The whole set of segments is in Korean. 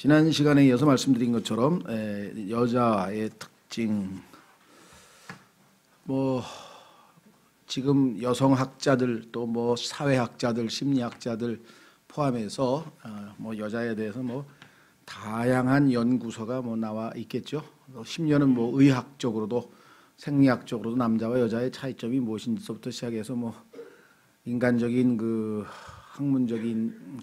지난 시간에 이어서 말씀드린 것처럼 여자의 특징, 지금 여성학자들 또 사회학자들, 심리학자들 포함해서 여자에 대해서 다양한 연구서가 나와 있겠죠. 심지어는 의학적으로도 생리학적으로도 남자와 여자의 차이점이 무엇인지부터 시작해서 인간적인 학문적인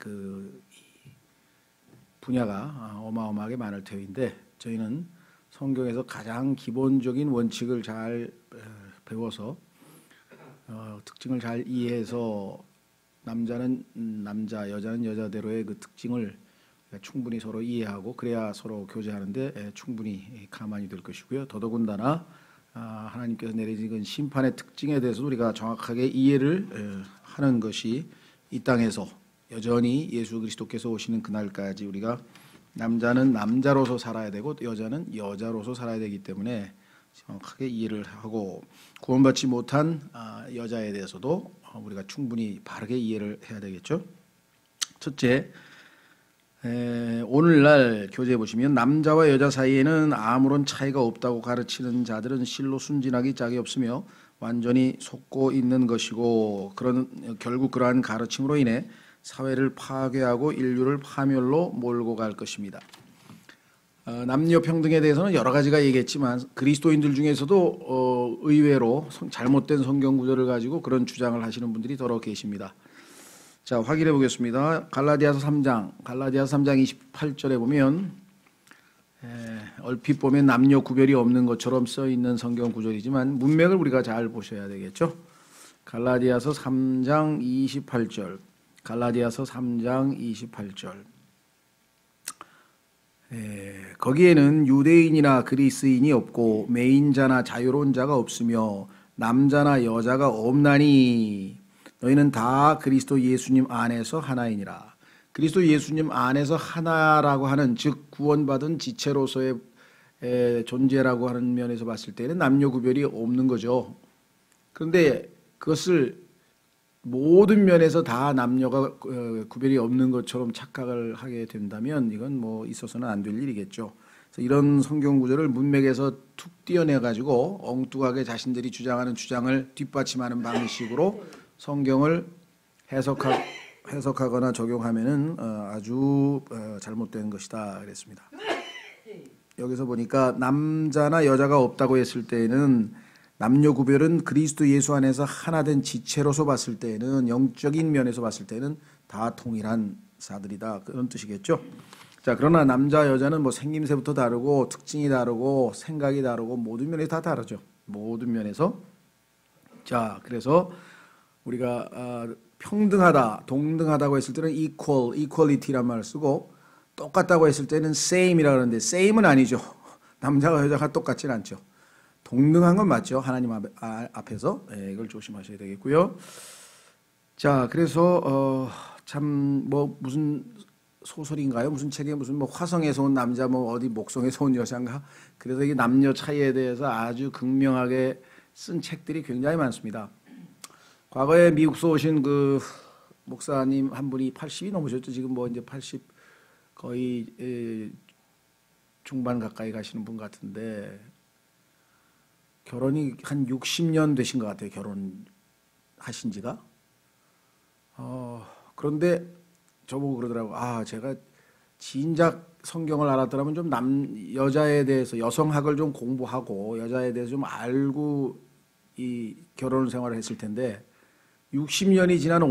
분야가 어마어마하게 많을 터인데, 저희는 성경에서 가장 기본적인 원칙을 잘 배워서 특징을 잘 이해해서 남자는 남자, 여자는 여자대로의 그 특징을 충분히 서로 이해하고 그래야 서로 교제하는데 충분히 가만히 될 것이고요. 더더군다나 하나님께서 내리신 심판의 특징에 대해서 우리가 정확하게 이해를 하는 것이 이 땅에서 여전히 예수 그리스도께서 오시는 그날까지 우리가 남자는 남자로서 살아야 되고 여자는 여자로서 살아야 되기 때문에 정확하게 이해를 하고, 구원받지 못한 여자에 대해서도 우리가 충분히 바르게 이해를 해야 되겠죠. 첫째, 오늘날 교재에 보시면 남자와 여자 사이에는 아무런 차이가 없다고 가르치는 자들은 실로 순진하기 짝이 없으며 완전히 속고 있는 것이고, 결국 그러한 가르침으로 인해 사회를 파괴하고 인류를 파멸로 몰고 갈 것입니다. 남녀 평등에 대해서는 여러 가지가 얘기했지만 그리스도인들 중에서도 의외로 잘못된 성경 구절을 가지고 그런 주장을 하시는 분들이 더러 계십니다. 자, 확인해 보겠습니다. 갈라디아서 3장 28절에 보면 얼핏 보면 남녀 구별이 없는 것처럼 써 있는 성경 구절이지만 문맥을 우리가 잘 보셔야 되겠죠. 갈라디아서 3장 28절. 갈라디아서 3장 28절. 거기에는 유대인이나 그리스인이 없고 매인자나 자유로운 자가 없으며 남자나 여자가 없나니 너희는 다 그리스도 예수님 안에서 하나이니라. 그리스도 예수님 안에서 하나라고 하는, 즉 구원받은 지체로서의 존재라고 하는 면에서 봤을 때는 남녀 구별이 없는 거죠. 그런데 그것을 모든 면에서 다 남녀가 구별이 없는 것처럼 착각을 하게 된다면 이건 있어서는 안 될 일이겠죠. 그래서 이런 성경 구절을 문맥에서 툭 띄어내 가지고 엉뚱하게 자신들이 주장하는 주장을 뒷받침하는 방식으로 성경을 해석하거나 적용하면은 아주 잘못된 것이다 그랬습니다. 여기서 보니까 남자나 여자가 없다고 했을 때에는 남녀 구별은 그리스도 예수 안에서 하나된 지체로서 봤을 때는, 영적인 면에서 봤을 때는 다 동일한 자들이다, 그런 뜻이겠죠. 자, 그러나 남자 여자는 생김새부터 다르고 특징이 다르고 생각이 다르고 모든 면에서 다 다르죠. 모든 면에서. 자, 그래서 우리가 평등하다, 동등하다고 했을 때는 equality란 말을 쓰고, 똑같다고 했을 때는 same이라고 하는데 same은 아니죠. 남자가 여자가 똑같지는 않죠. 동등한 건 맞죠. 하나님 앞에서. 이걸 조심하셔야 되겠고요. 자, 그래서 무슨 소설인가요? 무슨 책에 무슨 화성에서 온 남자, 어디 목성에서 온 여자인가? 그래서 이 남녀 차이에 대해서 아주 극명하게 쓴 책들이 굉장히 많습니다. 과거에 미국에서 오신 그 목사님 한 분이 80이 넘으셨죠. 지금 이제 80 거의 중반 가까이 가시는 분 같은데, 결혼이 한 60년 되신 것 같아요. 결혼하신 지가. 그런데 저보고 그러더라고요. 제가 진작 성경을 알았더라면 좀 여자에 대해서, 여성학을 좀 공부하고 여자에 대해서 좀 알고 이 결혼 생활을 했을 텐데 60년이 지난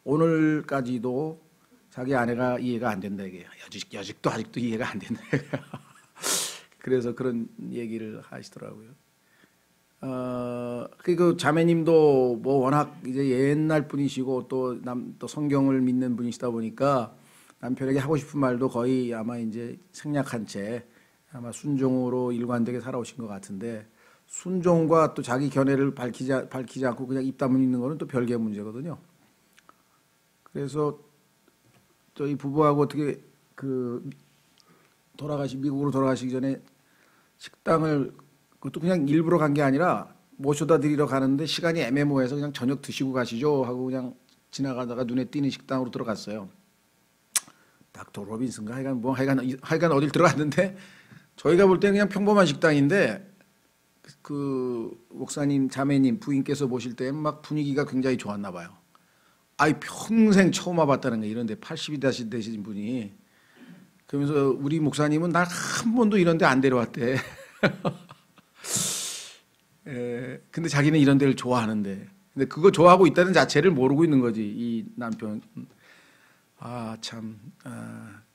오늘까지도 자기 아내가 이해가 안 된다 이게. 여직도 아직도 이해가 안 된다. 그래서 그런 얘기를 하시더라고요. 그 자매님도 워낙 이제 옛날 분이시고 또 성경을 믿는 분이시다 보니까 남편에게 하고 싶은 말도 거의 아마 이제 생략한 채 아마 순종으로 일관되게 살아오신 것 같은데, 순종과 또 자기 견해를 밝히지 않고 그냥 입 다물는 거는 또 별개의 문제거든요. 그래서 저희 부부하고 어떻게 미국으로 돌아가시기 전에 식당을, 그것도 그냥 일부러 간 게 아니라 모셔다 드리러 가는데 시간이 애매모호해서 그냥 저녁 드시고 가시죠 하고 그냥 지나가다가 눈에 띄는 식당으로 들어갔어요. 닥터 로빈슨가 하여간 어딜 들어갔는데 저희가 볼 때는 그냥 평범한 식당인데 그 목사님, 자매님, 부인께서 보실 때 막 분위기가 굉장히 좋았나 봐요. 아이 평생 처음 와봤다는 거 이런데 80이 되신 분이 그러면서 우리 목사님은 날 한 번도 이런데 안 데려왔대. 근데 자기는 이런 데를 좋아하는데 근데 그거 좋아하고 있다는 자체를 모르고 있는 거지 이 남편.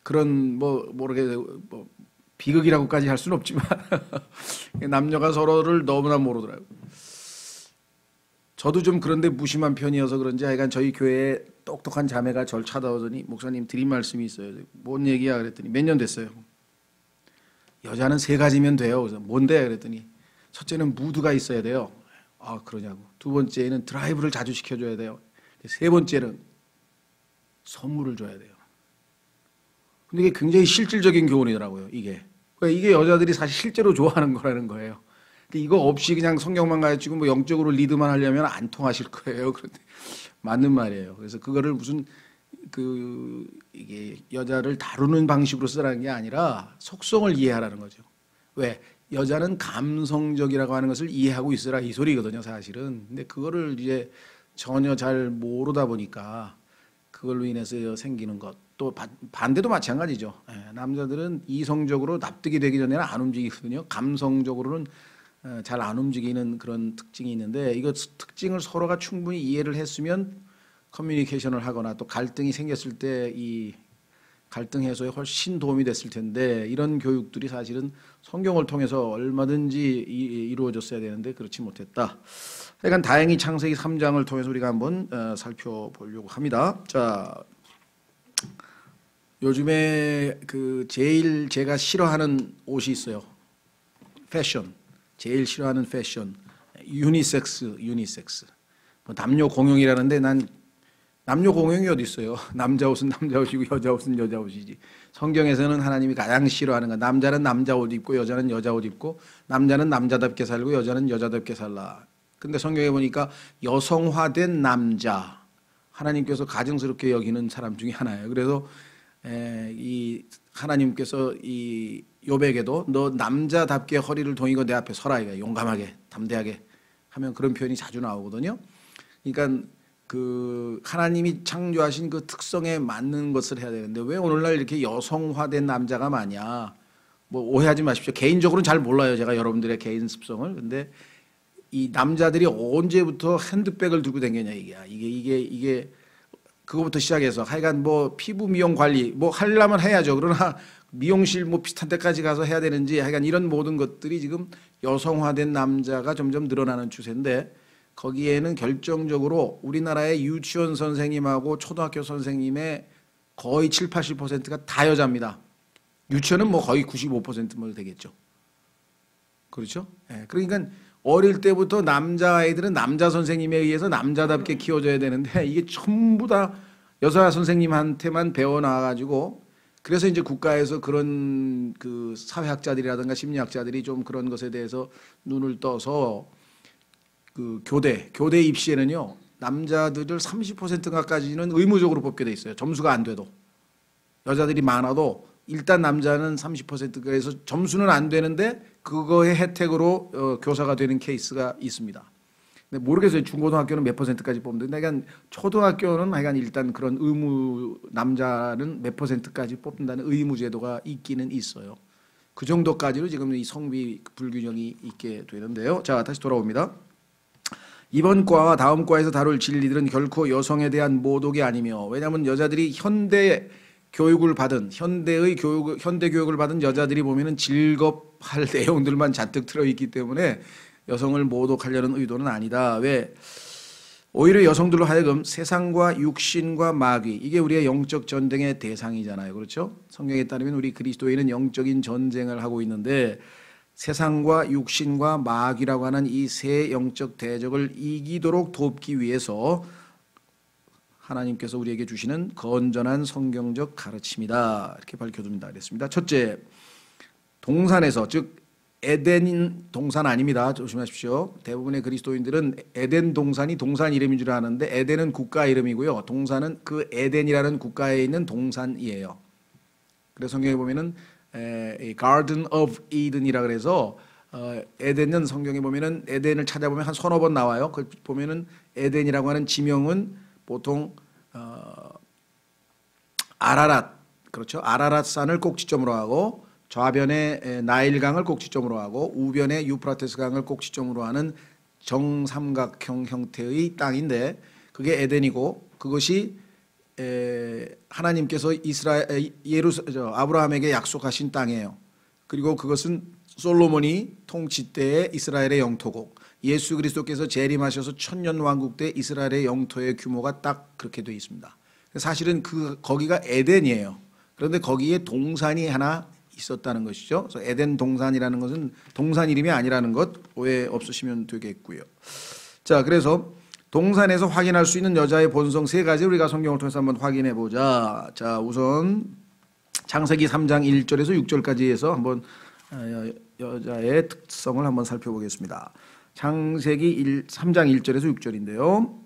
그런 뭐 비극이라고까지 할 수는 없지만 남녀가 서로를 너무나 모르더라고요. 저도 좀 그런데 무심한 편이어서 그런지 하여간 저희 교회에 똑똑한 자매가 저를 찾아오더니 목사님 드린 말씀이 있어요. 뭔 얘기야 그랬더니 몇 년 됐어요. 여자는 3가지면 돼요. 그래서 뭔데 그랬더니 첫째는 무드가 있어야 돼요. 그러냐고. 2번째는 드라이브를 자주 시켜줘야 돼요. 3번째는 선물을 줘야 돼요. 근데 이게 굉장히 실질적인 교훈이더라고요. 이게 여자들이 사실 실제로 좋아하는 거라는 거예요. 이거 없이 그냥 성경만 가르치고 뭐 영적으로 리드만 하려면 안 통하실 거예요. 그런데 맞는 말이에요. 그래서 그거를 무슨 이게 여자를 다루는 방식으로 쓰라는 게 아니라 속성을 이해하라는 거죠. 왜? 여자는 감성적이라고 하는 것을 이해하고 있으라 이 소리거든요, 사실은. 근데 그거를 이제 전혀 잘 모르다 보니까 그걸로 인해서 생기는 것. 또 반대도 마찬가지죠. 남자들은 이성적으로 납득이 되기 전에는 안 움직이거든요. 감성적으로는 잘 안 움직이는 그런 특징이 있는데 이거 특징을 서로가 충분히 이해를 했으면 커뮤니케이션을 하거나 또 갈등이 생겼을 때 이 갈등 해소에 훨씬 도움이 됐을 텐데 이런 교육들이 사실은 성경을 통해서 얼마든지 이루어졌어야 되는데 그렇지 못했다. 하여간 다행히 창세기 3장을 통해서 우리가 한번 살펴보려고 합니다. 자, 요즘에 제일 제가 싫어하는 옷이 있어요. 패션. 제일 싫어하는 패션. 유니섹스. 뭐 남녀 공용이라는데 난 남녀 공용이 어디 있어요? 남자 옷은 남자 옷이고 여자 옷은 여자 옷이지. 성경에서는 하나님이 가장 싫어하는 거. 남자는 남자 옷 입고 여자는 여자 옷 입고 남자는 남자답게 살고 여자는 여자답게 살라. 근데 성경에 보니까 여성화된 남자 하나님께서 가증스럽게 여기는 사람 중에 하나예요. 그래서 이 하나님께서 이 욥에게도 너 남자답게 허리를 동이고 내 앞에 서라 이거 용감하게 담대하게 하면 그런 표현이 자주 나오거든요. 그러니까 하나님이 창조하신 그 특성에 맞는 것을 해야 되는데 왜 오늘날 이렇게 여성화된 남자가 많냐? 뭐 오해하지 마십시오. 개인적으로는 잘 몰라요. 제가 여러분들의 개인 습성을. 근데 이 남자들이 언제부터 핸드백을 들고 다녔냐 이게 그거부터 시작해서 하여간 뭐 피부 미용 관리 뭐 하려면 해야죠. 그러나 미용실 뭐 비슷한 데까지 가서 해야 되는지 하여간 이런 모든 것들이 지금 여성화된 남자가 점점 늘어나는 추세인데 거기에는 결정적으로 우리나라의 유치원 선생님하고 초등학교 선생님의 거의 7, 80%가 다 여자입니다. 유치원은 뭐 거의 95%뭐 되겠죠. 그렇죠? 그러니까 어릴 때부터 남자아이들은 남자 선생님에 의해서 남자답게 키워줘야 되는데 이게 전부 다 여자 선생님한테만 배워나와가지고 그래서 이제 국가에서 그런 사회학자들이라든가 심리학자들이 좀 그런 것에 대해서 눈을 떠서 교대 입시에는요 남자들을 30%가까지는 의무적으로 뽑게 돼 있어요. 점수가 안 돼도 여자들이 많아도 일단 남자는 30%에서 점수는 안 되는데 그거의 혜택으로 교사가 되는 케이스가 있습니다. 근데 모르겠어요. 중고등학교는 몇 %까지 뽑는데 그러니까 초등학교는 하여간 일단 그런 의무 남자는 몇 %까지 뽑는다는 의무 제도가 있기는 있어요. 그 정도까지로 지금 이 성비 불균형이 있게 되는데요. 자, 다시 돌아옵니다. 이번 과와 다음 과에서 다룰 진리들은 결코 여성에 대한 모독이 아니며 왜냐하면 여자들이 현대 교육을 받은 현대 교육을 받은 여자들이 보면은 즐겁할 내용들만 잔뜩 들어있기 때문에 여성을 모독하려는 의도는 아니다. 왜? 오히려 여성들로 하여금 세상과 육신과 마귀 이게 우리의 영적 전쟁의 대상이잖아요. 그렇죠? 성경에 따르면 우리 그리스도인은 영적인 전쟁을 하고 있는데 세상과 육신과 마귀라고 하는 이 세 영적 대적을 이기도록 돕기 위해서 하나님께서 우리에게 주시는 건전한 성경적 가르침이다. 이렇게 밝혀둡니다. 그랬습니다. 첫째, 동산에서 즉 에덴 동산 아닙니다. 조심하십시오. 대부분의 그리스도인들은 에덴 동산이 동산 이름인 줄 아는데 에덴은 국가 이름이고요. 동산은 그 에덴이라는 국가에 있는 동산이에요. 그래서 성경에 보면은 Garden of Eden이라 그래서 에덴은 성경에 보면은 에덴을 찾아보면 한 서너 번 나와요. 그 보면은 에덴이라고 하는 지명은 보통 아라랏, 그렇죠? 아라랏 산을 꼭지점으로 하고 좌변에 나일강을 꼭지점으로 하고 우변에 유프라테스 강을 꼭지점으로 하는 정삼각형 형태의 땅인데 그게 에덴이고 그것이 하나님께서 아브라함에게 약속하신 땅이에요. 그리고 그것은 솔로몬이 통치 때의 이스라엘의 영토고 예수 그리스도께서 재림하셔서 천년 왕국 때 이스라엘의 영토의 규모가 딱 그렇게 되어 있습니다. 사실은 거기가 에덴이에요. 그런데 거기에 동산이 하나 있었다는 것이죠. 그래서 에덴 동산이라는 것은 동산 이름이 아니라는 것 오해 없으시면 되겠고요. 자, 그래서 동산에서 확인할 수 있는 여자의 본성 세 가지 우리가 성경을 통해서 한번 확인해 보자. 자, 우선 창세기 3장 1절에서 6절까지 해서 한번 여자의 특성을 한번 살펴보겠습니다. 창세기 3장 1절에서 6절인데요.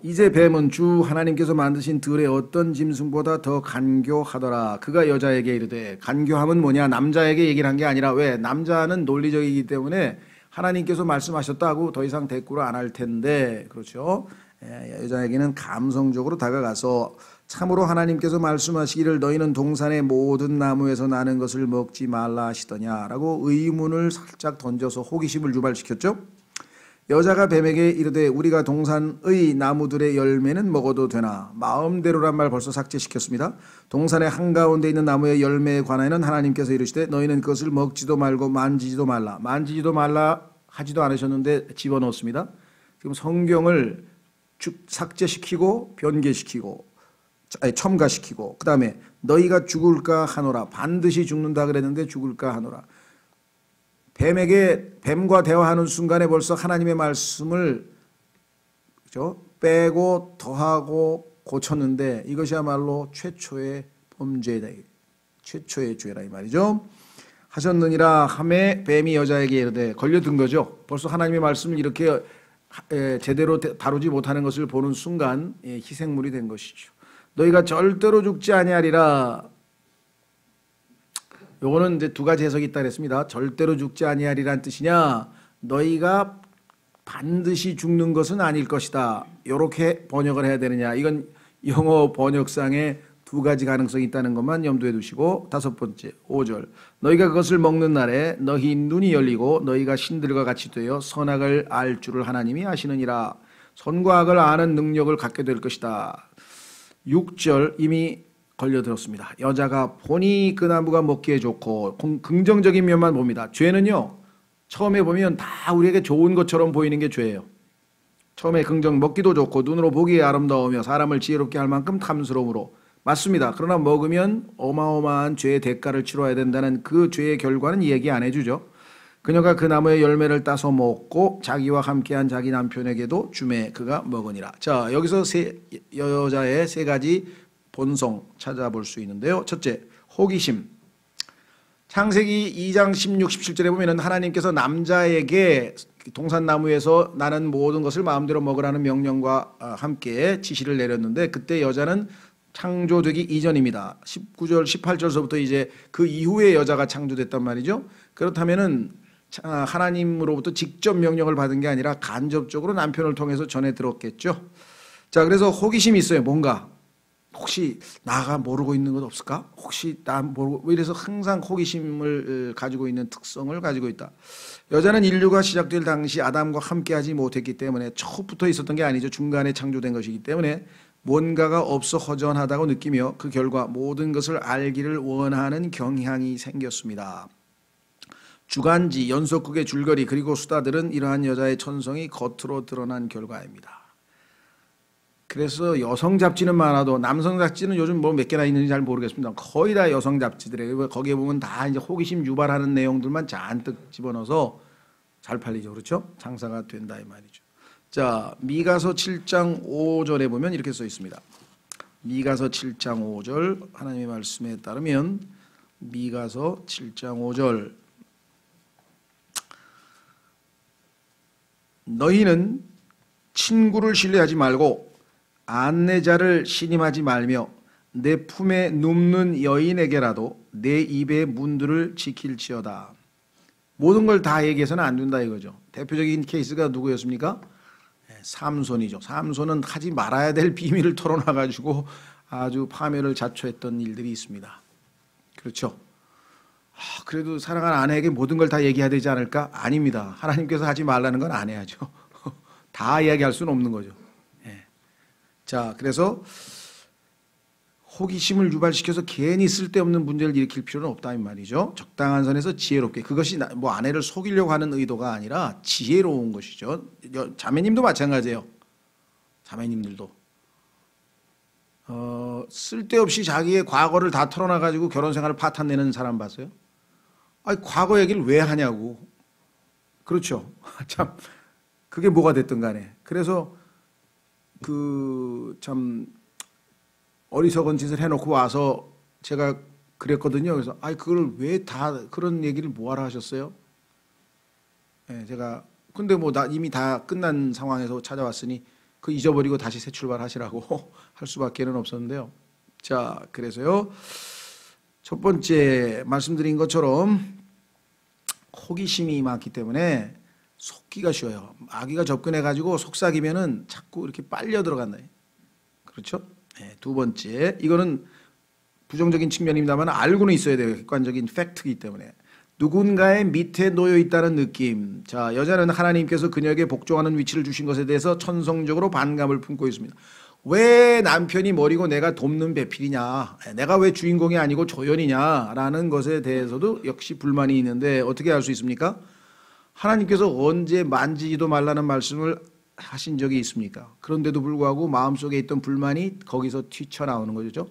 이제 뱀은 주 하나님께서 만드신 들의 어떤 짐승보다 더 간교하더라. 그가 여자에게 이르되, 간교함은 뭐냐? 남자에게 얘기를 한 게 아니라, 왜? 남자는 논리적이기 때문에 하나님께서 말씀하셨다고 더 이상 대꾸를 안 할 텐데, 그렇죠? 여자에게는 감성적으로 다가가서 참으로 하나님께서 말씀하시기를 너희는 동산의 모든 나무에서 나는 것을 먹지 말라 하시더냐라고 의문을 살짝 던져서 호기심을 유발시켰죠. 여자가 뱀에게 이르되 우리가 동산의 나무들의 열매는 먹어도 되나? 마음대로란 말 벌써 삭제시켰습니다. 동산의 한가운데 있는 나무의 열매에 관하여는 하나님께서 이르시되 너희는 그것을 먹지도 말고 만지지도 말라. 만지지도 말라 하지도 않으셨는데 집어넣었습니다. 지금 성경을 삭제시키고 변개시키고 첨가시키고 그 다음에 너희가 죽을까 하노라. 반드시 죽는다 그랬는데 죽을까 하노라. 뱀과 대화하는 순간에 벌써 하나님의 말씀을 그렇죠? 빼고 더하고 고쳤는데 이것이야말로 최초의 범죄다. 최초의 죄라 이 말이죠. 하셨느니라 하매 뱀이 여자에게 이르되 걸려든 거죠. 벌써 하나님의 말씀을 이렇게 제대로 다루지 못하는 것을 보는 순간 희생물이 된 것이죠. 너희가 절대로 죽지 아니하리라. 요거는 이제 두 가지 해석이 있다 그랬습니다. 절대로 죽지 아니하리란 뜻이냐, 너희가 반드시 죽는 것은 아닐 것이다. 이렇게 번역을 해야 되느냐. 이건 영어 번역상에 두 가지 가능성이 있다는 것만 염두에 두시고, 다섯 번째 5절 너희가 그것을 먹는 날에 너희 눈이 열리고 너희가 신들과 같이 되어 선악을 알 줄을 하나님이 아시느니라. 선과 악을 아는 능력을 갖게 될 것이다. 6절 이미 걸려들었습니다. 여자가 보니 그 나무가 먹기에 좋고, 긍정적인 면만 봅니다. 죄는요, 처음에 보면 다 우리에게 좋은 것처럼 보이는 게 죄예요. 처음에 먹기도 좋고 눈으로 보기에 아름다우며 사람을 지혜롭게 할 만큼 탐스러움으로, 맞습니다. 그러나 먹으면 어마어마한 죄의 대가를 치러야 된다는 그 죄의 결과는 얘기 안 해주죠. 그녀가 그 나무의 열매를 따서 먹고 자기와 함께한 자기 남편에게도 주매 그가 먹으니라. 자, 여기서 여자의 세 가지 본성 찾아볼 수 있는데요. 첫째, 호기심. 창세기 2장 16, 17절에 보면 하나님께서 남자에게 동산나무에서 나는 모든 것을 마음대로 먹으라는 명령과 함께 지시를 내렸는데, 그때 여자는 창조되기 이전입니다. 19절, 18절서부터 이제 그 이후에 여자가 창조됐단 말이죠. 그렇다면은 하나님으로부터 직접 명령을 받은 게 아니라 간접적으로 남편을 통해서 전해 들었겠죠. 자, 그래서 호기심이 있어요. 뭔가 혹시 나가 모르고 있는 것 없을까? 혹시 나 모르고, 이래서 항상 호기심을 가지고 있는 특성을 가지고 있다. 여자는 인류가 시작될 당시 아담과 함께하지 못했기 때문에, 처음부터 있었던 게 아니죠. 중간에 창조된 것이기 때문에 뭔가가 없어 허전하다고 느끼며 그 결과 모든 것을 알기를 원하는 경향이 생겼습니다. 주간지, 연속극의 줄거리 그리고 수다들은 이러한 여자의 천성이 겉으로 드러난 결과입니다. 그래서 여성 잡지는 많아도 남성 잡지는 요즘 뭐 몇 개나 있는지 잘 모르겠습니다. 거의 다 여성 잡지들이에요. 거기에 보면 다 이제 호기심 유발하는 내용들만 잔뜩 집어넣어서 잘 팔리죠. 그렇죠? 장사가 된다 이 말이죠. 자, 미가서 7장 5절에 보면 이렇게 써 있습니다. 미가서 7장 5절 하나님의 말씀에 따르면 미가서 7장 5절 너희는 친구를 신뢰하지 말고 안내자를 신임하지 말며 내 품에 눕는 여인에게라도 내 입의 문들을 지킬지어다. 모든 걸 다 얘기해서는 안 된다 이거죠. 대표적인 케이스가 누구였습니까? 삼손이죠. 삼손은 하지 말아야 될 비밀을 털어놔가지고 아주 파멸을 자초했던 일들이 있습니다. 그렇죠. 그래도 사랑하는 아내에게 모든 걸 다 얘기해야 되지 않을까? 아닙니다. 하나님께서 하지 말라는 건 안 해야죠. 다 이야기할 수는 없는 거죠. 자, 그래서 호기심을 유발시켜서 괜히 쓸데없는 문제를 일으킬 필요는 없다 이 말이죠. 적당한 선에서 지혜롭게. 그것이 뭐 아내를 속이려고 하는 의도가 아니라 지혜로운 것이죠. 자매님도 마찬가지예요. 자매님들도 쓸데없이 자기의 과거를 다 털어놔가지고 결혼 생활을 파탄내는 사람 봤어요? 아니, 과거 얘기를 왜 하냐고. 그렇죠. 참 그게 뭐가 됐든 간에. 그래서 참 어리석은 짓을 해놓고 와서 제가 그랬거든요. 그래서 그걸 왜 다 그런 얘기를 뭐하러 하셨어요? 제가 근데 뭐 이미 다 끝난 상황에서 찾아왔으니 그 잊어버리고 다시 새 출발하시라고 할 수밖에는 없었는데요. 자, 그래서요. 첫 번째 말씀드린 것처럼 호기심이 많기 때문에 속기가 쉬워요. 아기가 접근해가지고 속삭이면은 자꾸 이렇게 빨려 들어간다. 그렇죠? 두 번째, 이거는 부정적인 측면입니다만 알고는 있어야 돼요. 객관적인 팩트이기 때문에. 누군가의 밑에 놓여 있다는 느낌. 자, 여자는 하나님께서 그녀에게 복종하는 위치를 주신 것에 대해서 천성적으로 반감을 품고 있습니다. 왜 남편이 머리고 내가 돕는 배필이냐, 내가 왜 주인공이 아니고 조연이냐라는 것에 대해서도 역시 불만이 있는데 어떻게 할 수 있습니까? 하나님께서 언제 만지지도 말라는 말씀을 하신 적이 있습니까? 그런데도 불구하고 마음속에 있던 불만이 거기서 튀쳐나오는 거죠.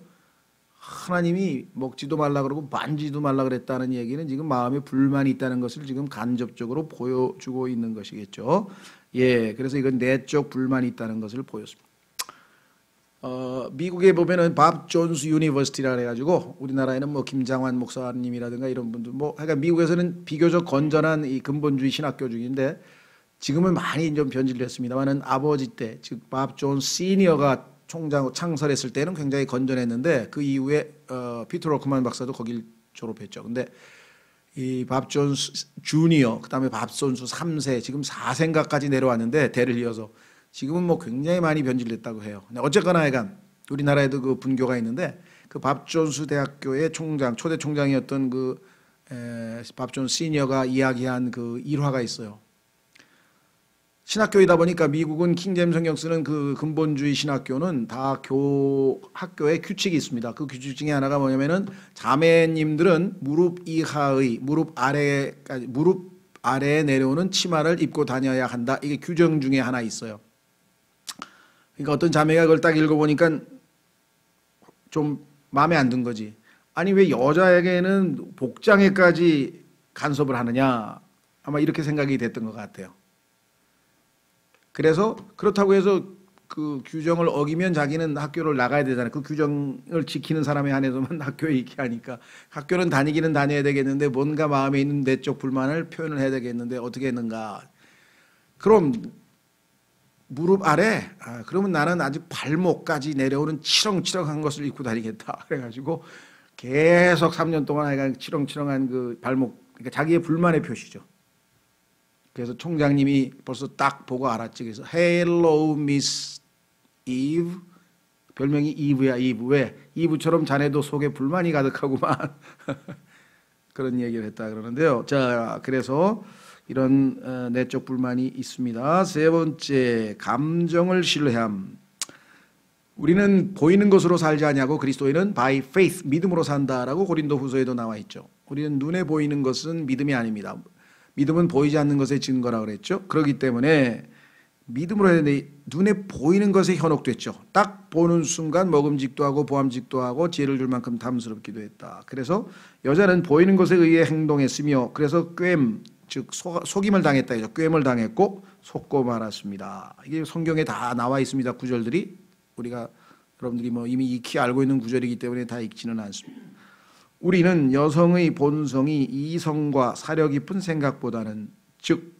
하나님이 먹지도 말라 그러고 만지지도 말라 그랬다는 얘기는 지금 마음에 불만이 있다는 것을 지금 간접적으로 보여주고 있는 것이겠죠. 그래서 이건 내적 불만이 있다는 것을 보였습니다. 미국에 보면은 밥 존스 유니버시티라 해가지고 우리나라에는 뭐 김장환 목사님이라든가 이런 분들 그러니까 미국에서는 비교적 건전한 이 근본주의 신학교 중인데 지금은 많이 좀 변질됐습니다만은 아버지 때 즉 밥 존스 시니어가 총장 창설했을 때는 굉장히 건전했는데 그 이후에 피터 로크만 박사도 거길 졸업했죠. 근데 이 밥 존스 주니어 그다음에 밥 존스 3세 지금 4세인가까지 내려왔는데 대를 이어서 지금은 뭐 굉장히 많이 변질됐다고 해요. 어쨌거나 하여간 우리나라에도 그 분교가 있는데 그 밥 존스 대학교의 총장 초대 총장이었던 그 밥 존스 시니어가 이야기한 그 일화가 있어요. 신학교이다 보니까 미국은 킹제임스 성경 쓰는 그 근본주의 신학교는 다 학교에 규칙이 있습니다. 그 규칙 중에 하나가 뭐냐면은 자매님들은 무릎 아래에 내려오는 치마를 입고 다녀야 한다. 이게 규정 중에 하나 있어요. 그러니까 어떤 자매가 그걸 딱 읽어보니까 좀 마음에 안 든 거지. 아니 왜 여자에게는 복장에까지 간섭을 하느냐. 아마 이렇게 생각이 됐던 것 같아요. 그래서 그렇다고 해서 그 규정을 어기면 자기는 학교를 나가야 되잖아요. 그 규정을 지키는 사람에 한해서만 학교에 있게 하니까 학교는 다니기는 다녀야 되겠는데 뭔가 마음에 있는 내적 불만을 표현을 해야 되겠는데 어떻게 했는가. 그럼 무릎 아래 그러면 나는 아주 발목까지 내려오는 치렁치렁한 것을 입고 다니겠다. 그래가지고 계속 3년 동안 치렁치렁한 그 발목 그러니까 자기의 불만의 표시죠. 그래서 총장님이 벌써 딱 보고 알았지. 그래서 Hello, Miss Eve. 별명이 이브야, 이브. 왜? 이브처럼 자네도 속에 불만이 가득하구만. 그런 얘기를 했다 그러는데요. 자, 그래서 이런 내적 불만이 있습니다. 세 번째, 감정을 신뢰함. 우리는 보이는 것으로 살지 아니하고 그리스도인은 by faith, 믿음으로 산다라고 고린도 후서에도 나와 있죠. 우리는 눈에 보이는 것은 믿음이 아닙니다. 믿음은 보이지 않는 것의 증거라 그랬죠. 그렇기 때문에 믿음으로 해야 되는데 눈에 보이는 것에 현혹됐죠. 딱 보는 순간 먹음직도 하고 보암직도 하고 지혜를 줄 만큼 탐스럽기도 했다. 그래서 여자는 보이는 것에 의해 행동했으며 그래서 즉 속임을 당했다. 꾀임을 당했고 속고 말았습니다. 이게 성경에 다 나와 있습니다. 구절들이 우리가 여러분들이 뭐 이미 익히 알고 있는 구절이기 때문에 다 읽지는 않습니다. 우리는 여성의 본성이 이성과 사려 깊은 생각보다는 즉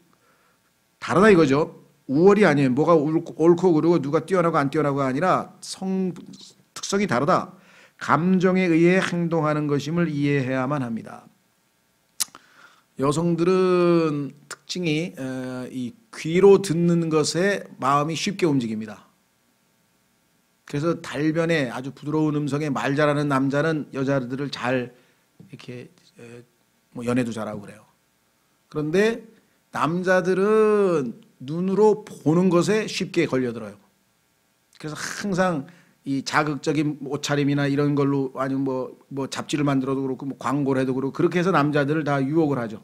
다르다 이거죠. 우월이 아니에요. 뭐가 옳고 그르고 누가 뛰어나고 안 뛰어나고가 아니라 특성이 다르다. 감정에 의해 행동하는 것임을 이해해야만 합니다. 여성들은 특징이 이 귀로 듣는 것에 마음이 쉽게 움직입니다. 그래서 달변에 아주 부드러운 음성에 말 잘하는 남자는 여자들을 잘 이렇게 뭐 연애도 잘하고 그래요. 그런데 남자들은 눈으로 보는 것에 쉽게 걸려들어요. 그래서 항상 이 자극적인 옷차림이나 이런 걸로 아니면 뭐 잡지를 만들어도 그렇고 뭐 광고를 해도 그렇고 그렇게 해서 남자들을 다 유혹을 하죠.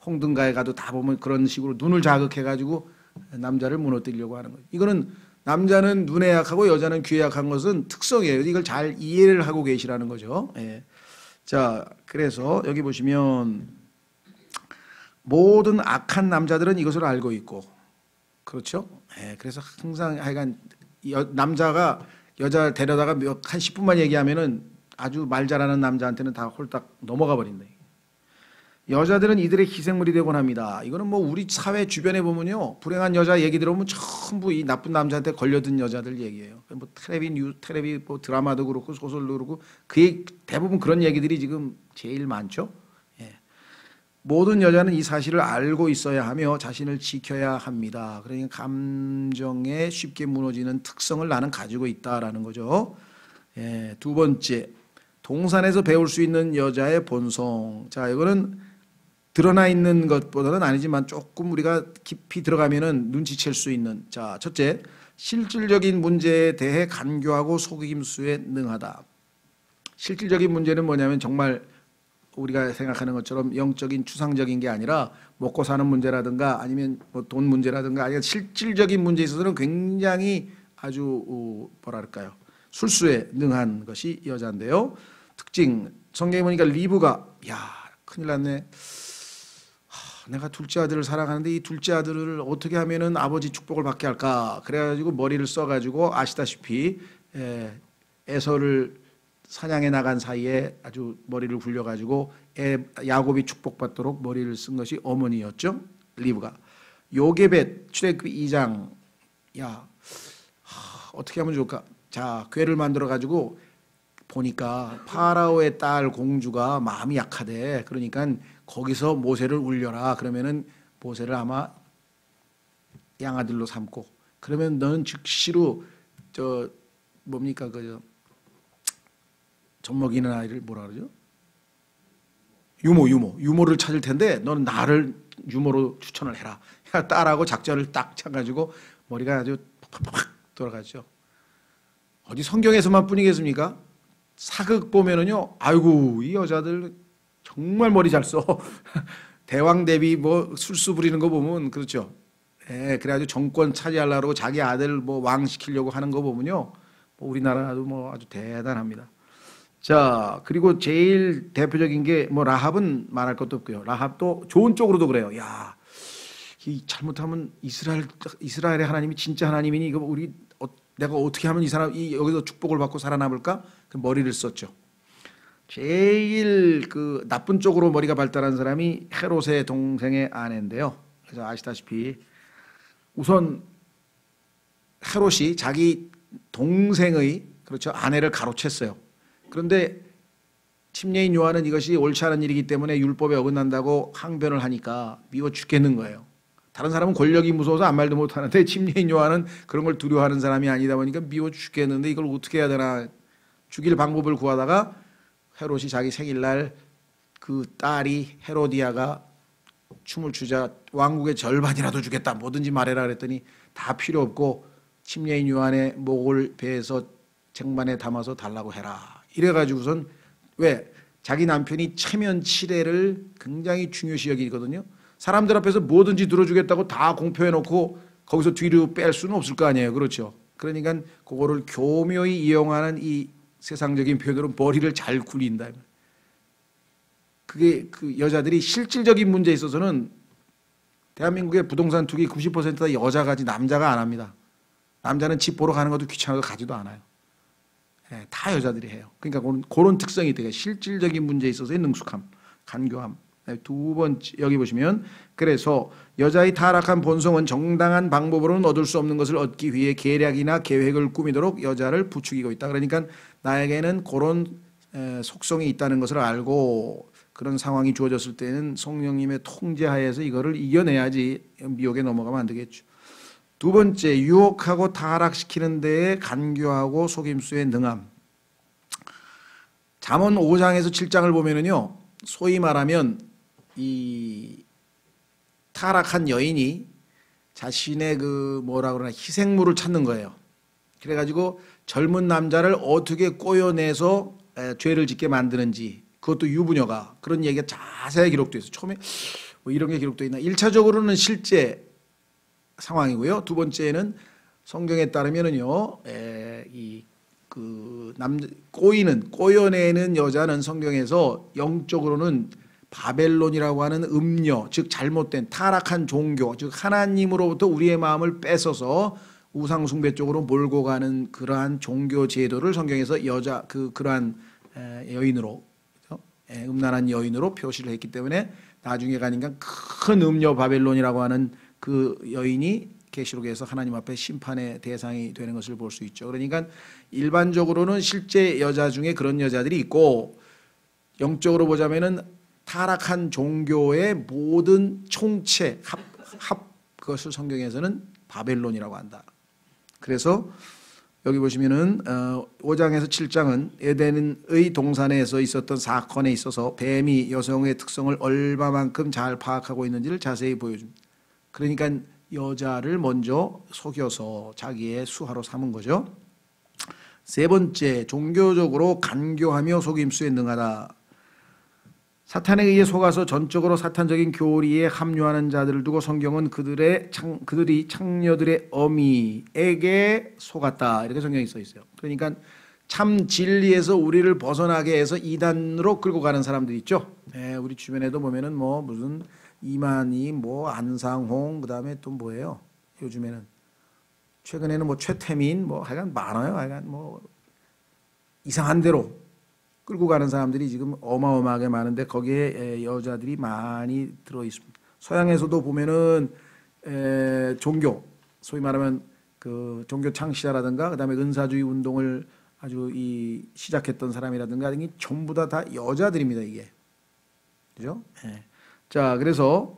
홍등가에 가도 다 보면 그런 식으로 눈을 자극해가지고 남자를 무너뜨리려고 하는 거예요. 이거는 남자는 눈에 약하고 여자는 귀에 약한 것은 특성이에요. 이걸 잘 이해를 하고 계시라는 거죠. 예. 자, 그래서 여기 보시면 모든 악한 남자들은 이것을 알고 있고, 그렇죠? 예. 그래서 항상 하여간 남자가 여자 데려다가 한 10분만 얘기하면은 아주 말 잘하는 남자한테는 다 홀딱 넘어가 버린다. 여자들은 이들의 희생물이 되곤 합니다. 이거는 뭐 우리 사회 주변에 보면요, 불행한 여자 얘기 들어보면 전부 이 나쁜 남자한테 걸려든 여자들 얘기예요. 뭐 텔레비 뭐 드라마도 그렇고 소설도 그렇고 그 대부분 그런 얘기들이 지금 제일 많죠. 예. 모든 여자는 이 사실을 알고 있어야 하며 자신을 지켜야 합니다. 그러니까 감정에 쉽게 무너지는 특성을 나는 가지고 있다라는 거죠. 예. 두 번째, 동산에서 배울 수 있는 여자의 본성. 자, 이거는 드러나 있는 것보다는 아니지만 조금 우리가 깊이 들어가면은 눈치챌 수 있는. 자, 첫째, 실질적인 문제에 대해 간교하고 속임수에 능하다. 실질적인 문제는 뭐냐면 정말 우리가 생각하는 것처럼 영적인 추상적인 게 아니라 먹고 사는 문제라든가 아니면 뭐 돈 문제라든가 아니면 실질적인 문제에 있어서는 굉장히 아주 뭐랄까요, 술수에 능한 것이 여자인데요. 특징, 성경에 보니까 리브가 야 큰일 났네. 내가 둘째 아들을 사랑하는데 이 둘째 아들을 어떻게 하면은 아버지 축복을 받게 할까? 그래가지고 머리를 써가지고 아시다시피 에서를 사냥해 나간 사이에 아주 머리를 굴려가지고 야곱이 축복받도록 머리를 쓴 것이 어머니였죠. 리브가. 요게벳 출애굽기 2장. 어떻게 하면 좋을까? 자, 궤를 만들어 가지고 보니까 파라오의 딸 공주가 마음이 약하대. 그러니까 거기서 모세를 울려라. 그러면은 모세를 아마 양아들로 삼고, 그러면 너는 즉시로 저 뭡니까 젖먹이는 아이를 뭐라 그러죠? 유모를 찾을 텐데 너는 나를 유모로 추천을 해라. 딸하고 작전을 딱 쳐가지고 머리가 아주 팍팍팍 돌아가죠. 어디 성경에서만 뿐이겠습니까? 사극 보면은요, 아이고 이 여자들 정말 머리 잘 써. 대왕 대비 뭐 술수 부리는 거 보면 그렇죠. 그래가지고 정권 차지하려고 자기 아들 뭐 왕 시키려고 하는 거 보면요, 뭐 우리나라도 뭐 아주 대단합니다. 자, 그리고 제일 대표적인 게 뭐 라합은 말할 것도 없고요. 라합도 좋은 쪽으로도 그래요. 야, 이 잘못하면 이스라엘의 하나님이 진짜 하나님이니 이거 내가 어떻게 하면 이 사람이 여기서 축복을 받고 살아남을까? 그 머리를 썼죠. 제일 그 나쁜 쪽으로 머리가 발달한 사람이 헤롯의 동생의 아내인데요. 그래서 아시다시피 우선 헤롯이 자기 동생의 그렇죠 아내를 가로챘어요. 그런데 침례인 요한은 이것이 옳지 않은 일이기 때문에 율법에 어긋난다고 항변을 하니까 미워 죽겠는 거예요. 다른 사람은 권력이 무서워서 아무 말도 못하는데 침례인 요한은 그런 걸 두려워하는 사람이 아니다 보니까 미워 죽겠는데 이걸 어떻게 해야 되나 죽일 방법을 구하다가 헤롯이 자기 생일날 그 딸이 헤로디아가 춤을 추자 왕국의 절반이라도 주겠다 뭐든지 말해라 그랬더니 다 필요 없고 침례인 요한의 목을 배에서 쟁반에 담아서 달라고 해라 이래가지고선 왜 자기 남편이 체면 치레를 굉장히 중요시 여기거든요. 사람들 앞에서 뭐든지 들어주겠다고 다 공표해놓고 거기서 뒤로 뺄 수는 없을 거 아니에요. 그렇죠. 그러니까 그거를 교묘히 이용하는 이 세상적인 표현으로 머리를 잘 굴린다. 그게 그 여자들이 실질적인 문제에 있어서는 대한민국의 부동산 투기 90%다 여자가지 남자가 안 합니다. 남자는 집 보러 가는 것도 귀찮아서 가지도 않아요. 다 여자들이 해요. 그러니까 그런 특성이 되게 실질적인 문제에 있어서의 능숙함, 간교함. 두 번째 여기 보시면 그래서 여자의 타락한 본성은 정당한 방법으로는 얻을 수 없는 것을 얻기 위해 계략이나 계획을 꾸미도록 여자를 부추기고 있다. 그러니까 나에게는 그런 속성이 있다는 것을 알고 그런 상황이 주어졌을 때는 성령님의 통제하에서 이거를 이겨내야지 미혹에 넘어가면 안 되겠죠. 두 번째, 유혹하고 타락시키는 데에 간교하고 속임수에 능함. 잠언 5장에서 7장을 보면은요, 소위 말하면 이 타락한 여인이 자신의 그 뭐라 그러나 희생물을 찾는 거예요. 그래가지고 젊은 남자를 어떻게 꼬여내서 죄를 짓게 만드는지, 그것도 유부녀가 그런 얘기가 자세히 기록되어 있어요. 처음에 뭐 이런 게 기록되어 있나? 1차적으로는 실제 상황이고요. 두 번째는 성경에 따르면은요, 꼬여내는 여자는 성경에서 영적으로는 바벨론이라고 하는 음녀, 즉 잘못된 타락한 종교, 즉 하나님으로부터 우리의 마음을 뺏어서 우상 숭배 쪽으로 몰고 가는 그러한 종교 제도를 성경에서 그러한 여인으로, 음란한 여인으로 표시를 했기 때문에 나중에 가니까 큰 음녀 바벨론이라고 하는 그 여인이 계시록에서 하나님 앞에 심판의 대상이 되는 것을 볼 수 있죠. 그러니까 일반적으로는 실제 여자 중에 그런 여자들이 있고, 영적으로 보자면은 타락한 종교의 모든 총체 그것을 성경에서는 바벨론이라고 한다. 그래서 여기 보시면은 5장에서 7장은 에덴의 동산에서 있었던 사건에 있어서 뱀이 여성의 특성을 얼마만큼 잘 파악하고 있는지를 자세히 보여줍니다. 그러니까 여자를 먼저 속여서 자기의 수하로 삼은 거죠. 세 번째, 종교적으로 간교하며 속임수에 능하다. 사탄에 의해 속아서 전적으로 사탄적인 교리에 합류하는 자들을 두고 성경은 그들이 창녀들의 어미에게 속았다, 이렇게 성경에 써 있어요. 그러니까 참 진리에서 우리를 벗어나게 해서 이단으로 끌고 가는 사람들 있죠. 우리 주변에도 보면은 뭐 무슨 이만희, 뭐 안상홍, 그다음에 또 뭐예요? 요즘에는 최근에는 뭐 최태민, 뭐 하여간 많아요. 하여간 뭐 이상한 대로 끌고 가는 사람들이 지금 어마어마하게 많은데 거기에 여자들이 많이 들어 있습니다. 서양에서도 보면은 종교, 소위 말하면 그 종교 창시자라든가 그다음에 은사주의 운동을 아주 시작했던 사람이라든가 등이 전부 다 여자들입니다, 이게. 그죠? 자, 그래서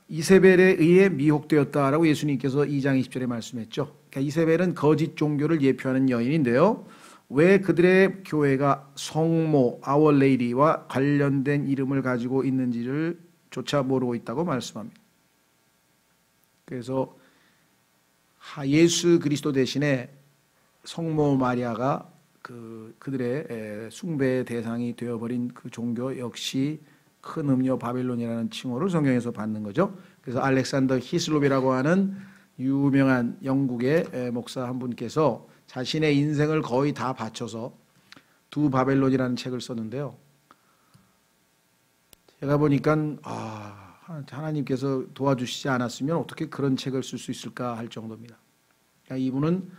이세벨에 의해 미혹되었다라고 예수님께서 2장 20절에 말씀했죠. 그러니까 이세벨은 거짓 종교를 예표하는 여인인데요. 왜 그들의 교회가 성모 아워 레이디와 관련된 이름을 가지고 있는지를 조차 모르고 있다고 말씀합니다. 그래서 예수 그리스도 대신에 성모 마리아가 그들의 숭배의 대상이 되어버린 그 종교 역시 큰 음녀 바벨론이라는 칭호를 성경에서 받는 거죠. 그래서 알렉산더 히슬롭이라고 하는 유명한 영국의 목사 한 분께서 자신의 인생을 거의 다 바쳐서 두 바벨론이라는 책을 썼는데요. 제가 보니까 하나님께서 도와주시지 않았으면 어떻게 그런 책을 쓸 수 있을까 할 정도입니다. 그러니까 이분은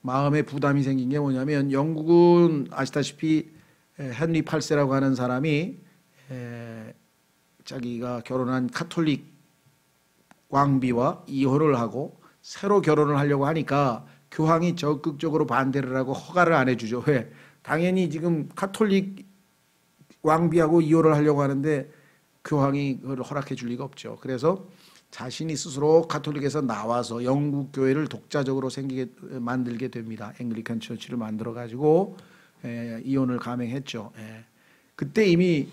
마음에 부담이 생긴 게 뭐냐면, 영국은 아시다시피 헨리 8세라고 하는 사람이 자기가 결혼한 카톨릭 왕비와 이혼을 하고 새로 결혼을 하려고 하니까 교황이 적극적으로 반대를 하고 허가를 안 해주죠. 왜? 당연히 지금 카톨릭 왕비하고 이혼을 하려고 하는데 교황이 그걸 허락해 줄 리가 없죠. 그래서 자신이 스스로 카톨릭에서 나와서 영국 교회를 독자적으로 만들게 됩니다. 앵글리칸 처치를 만들어 가지고 이혼을 감행했죠. 그때 이미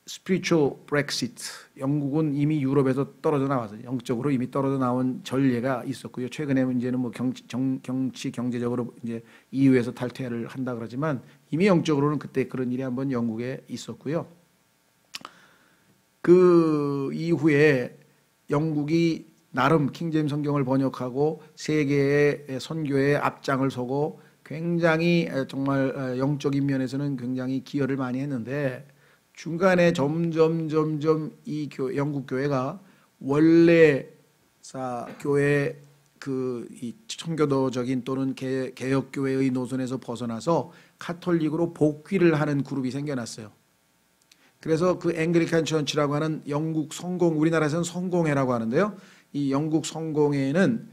spiritual Brexit, 영국은 이미 유럽에서 떨어져 나와서 영적으로 이미 떨어져 나온 전례가 있었고요. 최근에 이제는 뭐 정치 경제적으로 이제 EU에서 탈퇴를 한다 그러지만 이미 영적으로는 그때 그런 일이 한번 영국에 있었고요. 그 이후에 영국이 나름 킹제임 성경을 번역하고 세계의 선교의 앞장을 서고 굉장히 정말 영적인 면에서는 굉장히 기여를 많이 했는데, 중간에 점점 이 영국 교회가 원래 교회 이 청교도적인 또는 개혁 교회의 노선에서 벗어나서 카톨릭으로 복귀를 하는 그룹이 생겨났어요. 그래서 그 앵글리칸 처치라고 하는 영국 성공, 우리나라에서는 성공회라고 하는데요. 이 영국 성공회는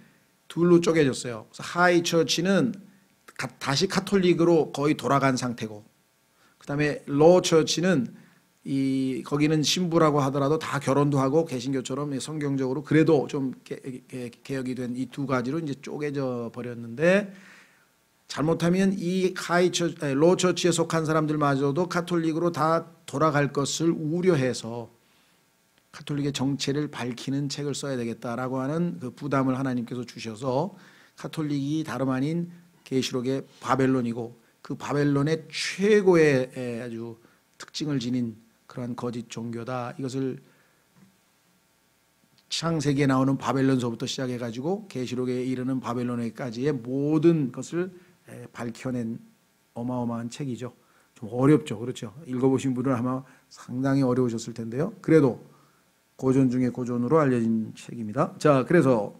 둘로 쪼개졌어요. 그래서 하이 처치는 다시 카톨릭으로 거의 돌아간 상태고, 그다음에 로우 처치는 거기는 신부라고 하더라도 다 결혼도 하고 개신교처럼 성경적으로 그래도 좀 개혁이 된 이 두 가지로 이제 쪼개져 버렸는데, 잘못하면 이 로우 처치에 속한 사람들마저도 카톨릭으로 다 돌아갈 것을 우려해서 카톨릭의 정체를 밝히는 책을 써야 되겠다라고 하는 그 부담을 하나님께서 주셔서, 카톨릭이 다름 아닌 계시록의 바벨론이고 그 바벨론의 최고의 아주 특징을 지닌 그러한 거짓 종교다. 이것을 창세기에 나오는 바벨론서부터 시작해 가지고 계시록에 이르는 바벨론에까지의 모든 것을 밝혀낸 어마어마한 책이죠. 좀 어렵죠. 그렇죠. 읽어보신 분은 아마 상당히 어려우셨을 텐데요. 그래도 고전 중에 고전으로 알려진 책입니다. 자, 그래서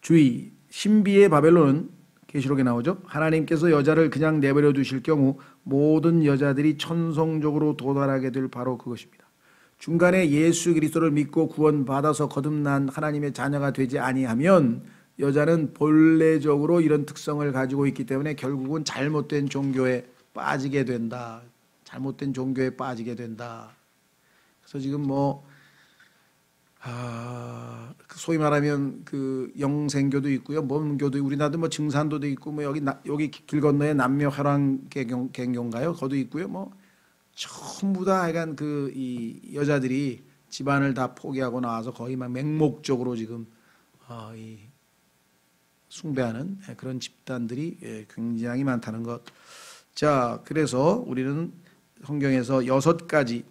주의, 신비의 바벨론은 계시록에 나오죠. 하나님께서 여자를 그냥 내버려 두실 경우 모든 여자들이 천성적으로 도달하게 될 바로 그것입니다. 중간에 예수 그리스도를 믿고 구원받아서 거듭난 하나님의 자녀가 되지 아니하면 여자는 본래적으로 이런 특성을 가지고 있기 때문에 결국은 잘못된 종교에 빠지게 된다. 잘못된 종교에 빠지게 된다. 그래서 지금 소위 말하면 그 영생교도 있고요, 뭔교도, 우리나라도 뭐 증산도도 있고, 뭐 여기 길 건너에 남녀 혈안 개교인가요? 거도 있고요. 전부 다 하여간 이 여자들이 집안을 다 포기하고 나와서 거의 막 맹목적으로 지금 이 숭배하는 그런 집단들이 굉장히 많다는 것. 자, 그래서 우리는 성경에서 6가지,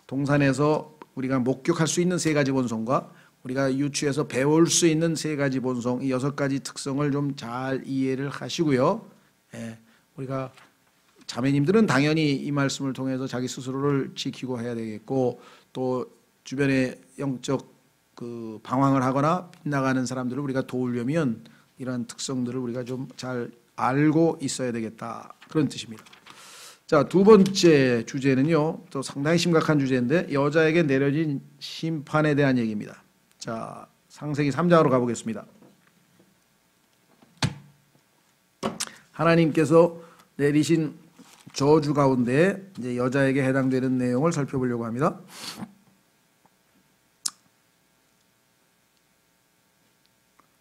동산에서 우리가 목격할 수 있는 3가지 본성과 우리가 유추해서 배울 수 있는 3가지 본성, 이 6가지 특성을 좀 잘 이해를 하시고요. 우리가 자매님들은 당연히 이 말씀을 통해서 자기 스스로를 지키고 해야 되겠고, 또 주변에 영적 그 방황을 하거나 빗나가는 사람들을 우리가 도우려면 이런 특성들을 우리가 좀 잘 알고 있어야 되겠다, 그런 뜻입니다. 자, 2번째 주제는요, 또 상당히 심각한 주제인데, 여자에게 내려진 심판에 대한 얘기입니다. 자, 창세기 3장으로 가보겠습니다. 하나님께서 내리신 저주 가운데 이제 여자에게 해당되는 내용을 살펴보려고 합니다.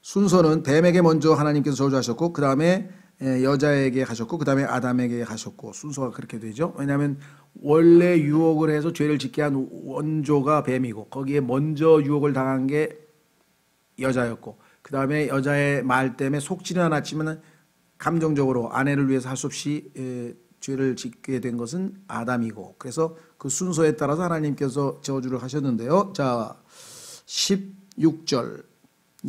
순서는 뱀에게 먼저 하나님께서 저주하셨고, 그 다음에 여자에게 하셨고, 그 다음에 아담에게 하셨고, 순서가 그렇게 되죠. 왜냐하면 원래 유혹을 해서 죄를 짓게 한 원조가 뱀이고, 거기에 먼저 유혹을 당한 게 여자였고, 그 다음에 여자의 말 때문에 속지는 않았지만 감정적으로 아내를 위해서 할 수 없이 죄를 짓게 된 것은 아담이고, 그래서 그 순서에 따라서 하나님께서 저주를 하셨는데요. 자, 16절.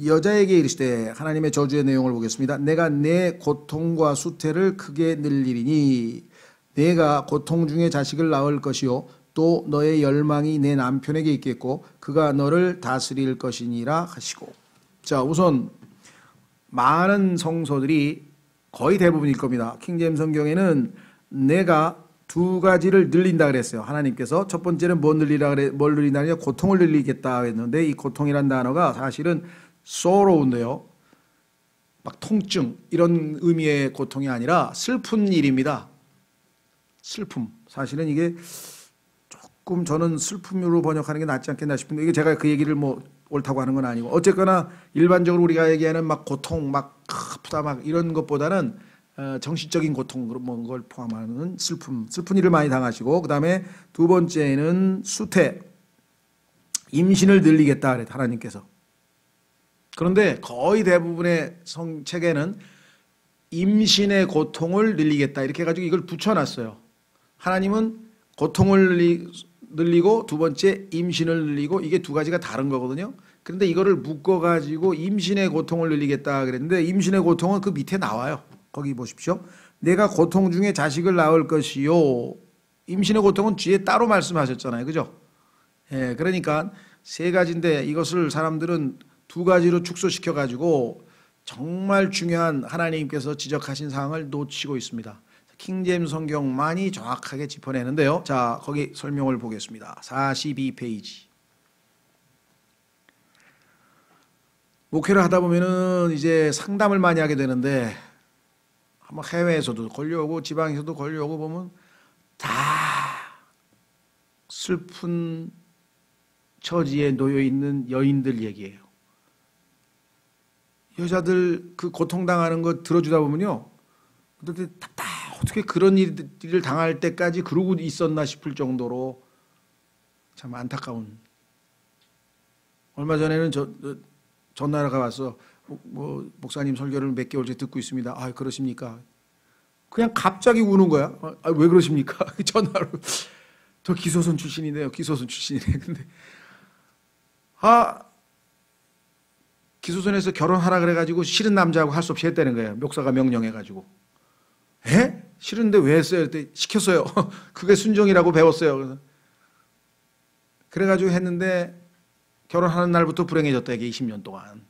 여자에게 이르시되, 하나님의 저주의 내용을 보겠습니다. 내가 내 고통과 수태를 크게 늘리리니 내가 고통 중에 자식을 낳을 것이요 또 너의 열망이 내 남편에게 있겠고 그가 너를 다스릴 것이니라 하시고. 자, 우선 많은 성서들이 거의 대부분일 겁니다. 킹제임스 성경에는 내가 2가지를 늘린다 그랬어요. 하나님께서 첫 번째는 뭘 늘린다 하냐, 고통을 늘리겠다 했는데, 이 고통이란 단어가 사실은 sorrow인데요, 막 통증 이런 의미의 고통이 아니라 슬픈 일입니다. 슬픔. 사실은 이게 조금 저는 슬픔으로 번역하는 게 낫지 않겠나 싶은데, 이게 제가 그 얘기를 뭐 옳다고 하는 건 아니고, 어쨌거나 일반적으로 우리가 얘기하는 막 고통, 막 아프다 막 이런 것보다는 정신적인 고통 그런 걸 포함하는 슬픈 일을 많이 당하시고, 그 다음에 2번째는 수태, 임신을 늘리겠다 그랬다 하나님께서. 그런데 거의 대부분의 성책에는 임신의 고통을 늘리겠다 이렇게 해가지고 이걸 붙여놨어요. 하나님은 고통을 늘리고 2번째 임신을 늘리고, 이게 2가지가 다른 거거든요. 그런데 이거를 묶어가지고 임신의 고통을 늘리겠다 그랬는데, 임신의 고통은 그 밑에 나와요. 거기 보십시오. 내가 고통 중에 자식을 낳을 것이요. 임신의 고통은 뒤에 따로 말씀하셨잖아요. 그죠? 그러니까 3가지인데 이것을 사람들은 2가지로 축소시켜가지고 정말 중요한 하나님께서 지적하신 사항을 놓치고 있습니다. 킹제임스 성경만이 정확하게 짚어내는데요. 자, 거기 설명을 보겠습니다. 42페이지. 목회를 하다 보면은 이제 상담을 많이 하게 되는데 한번 해외에서도 걸려오고 지방에서도 걸려오고 보면 다 슬픈 처지에 놓여 있는 여인들 얘기예요. 여자들 그 고통당하는 거 들어주다 보면요, 어떻게 그런 일을 당할 때까지 그러고 있었나 싶을 정도로 참 안타까운. 얼마 전에는 전화가 와서 목사님 설교를 몇 개월째 듣고 있습니다. 아, 그러십니까? 그냥 갑자기 우는 거야. 아, 왜 그러십니까? 전화로. 저 기소선 출신이네요. 기소선 출신이네. 근데 기소선에서 결혼하라 그래가지고 싫은 남자하고 할 수 없이 했다는 거예요. 목사가 명령해가지고. 에? 싫은데 왜 했어요? 그때 시켰어요. 그게 순종이라고 배웠어요. 그래가지고 했는데 결혼하는 날부터 불행해졌다. 이게 20년 동안.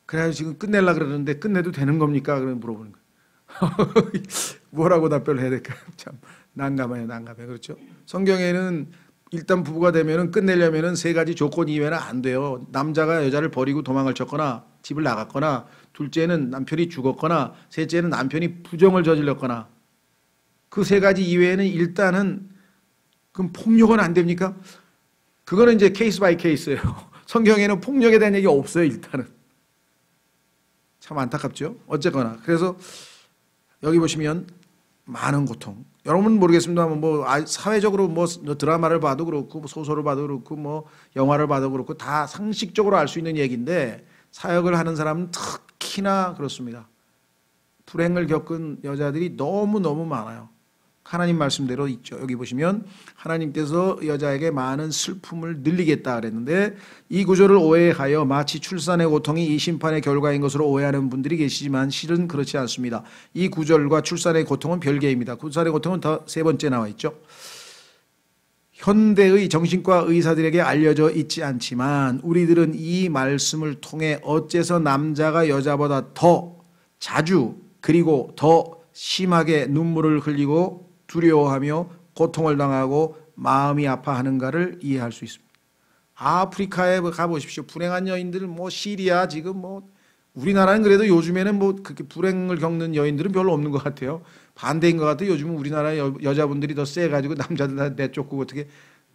그래가지고 지금 끝내려고 그러는데 끝내도 되는 겁니까? 그래 물어보는 거예요. 뭐라고 답변을 해야 될까요? 참 난감해요. 난감해. 그렇죠? 성경에는 일단 부부가 되면은 끝내려면은 세 가지 조건 이외에는 안 돼요. 남자가 여자를 버리고 도망을 쳤거나 집을 나갔거나, 둘째는 남편이 죽었거나, 셋째는 남편이 부정을 저질렀거나. 그 세 가지 이외에는 일단은 그럼 폭력은 안 됩니까? 그거는 이제 케이스 바이 케이스예요. 성경에는 폭력에 대한 얘기 없어요. 일단은. 참 안타깝죠. 어쨌거나 그래서 여기 보시면 많은 고통. 여러분은 모르겠습니다만 사회적으로 드라마를 봐도 그렇고 소설을 봐도 그렇고 영화를 봐도 그렇고 다 상식적으로 알 수 있는 얘기인데 사역을 하는 사람은 특히나 그렇습니다. 불행을 겪은 여자들이 너무너무 많아요. 하나님 말씀대로 있죠. 여기 보시면 하나님께서 여자에게 많은 슬픔을 늘리겠다 그랬는데 이 구절을 오해하여 마치 출산의 고통이 이 심판의 결과인 것으로 오해하는 분들이 계시지만 실은 그렇지 않습니다. 이 구절과 출산의 고통은 별개입니다. 출산의 고통은 더 세 번째 나와 있죠. 현대의 정신과 의사들에게 알려져 있지 않지만 우리들은 이 말씀을 통해 어째서 남자가 여자보다 더 자주 그리고 더 심하게 눈물을 흘리고 두려워하며 고통을 당하고 마음이 아파하는가를 이해할 수 있습니다. 아프리카에 가보십시오. 불행한 여인들, 시리아 지금 우리나라는 그래도 요즘에는 그렇게 불행을 겪는 여인들은 별로 없는 것 같아요. 반대인 것 같아요. 요즘은 우리나라 여자분들이 더 세가지고 남자들 다 내쫓고 어떻게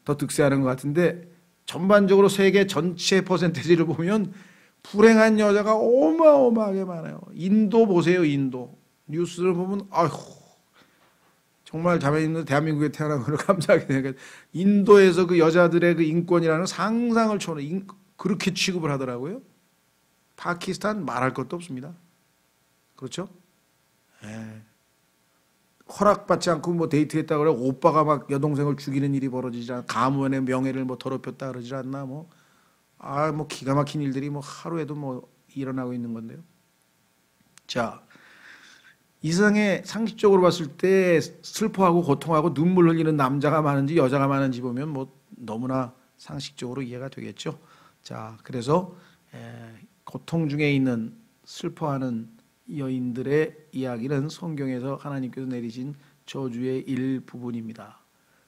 더 득세하는 것 같은데 전반적으로 세계 전체 퍼센테이지를 보면 불행한 여자가 어마어마하게 많아요. 인도 보세요. 인도. 뉴스를 보면 아휴 정말 자매님들 대한민국에 태어난 걸 감사하게 되니까 인도에서 그 여자들의 그 인권이라는 상상을 초월한 그렇게 취급을 하더라고요. 파키스탄 말할 것도 없습니다. 그렇죠? 허락받지 않고 데이트했다 그래 오빠가 막 여동생을 죽이는 일이 벌어지지 않나, 가문의 명예를 더럽혔다 그러지 않나, 기가 막힌 일들이 하루에도 일어나고 있는 건데요. 자, 이 세상에 상식적으로 봤을 때 슬퍼하고 고통하고 눈물 흘리는 남자가 많은지 여자가 많은지 보면 너무나 상식적으로 이해가 되겠죠. 자, 그래서 고통 중에 있는 슬퍼하는 여인들의 이야기는 성경에서 하나님께서 내리신 저주의 일부분입니다.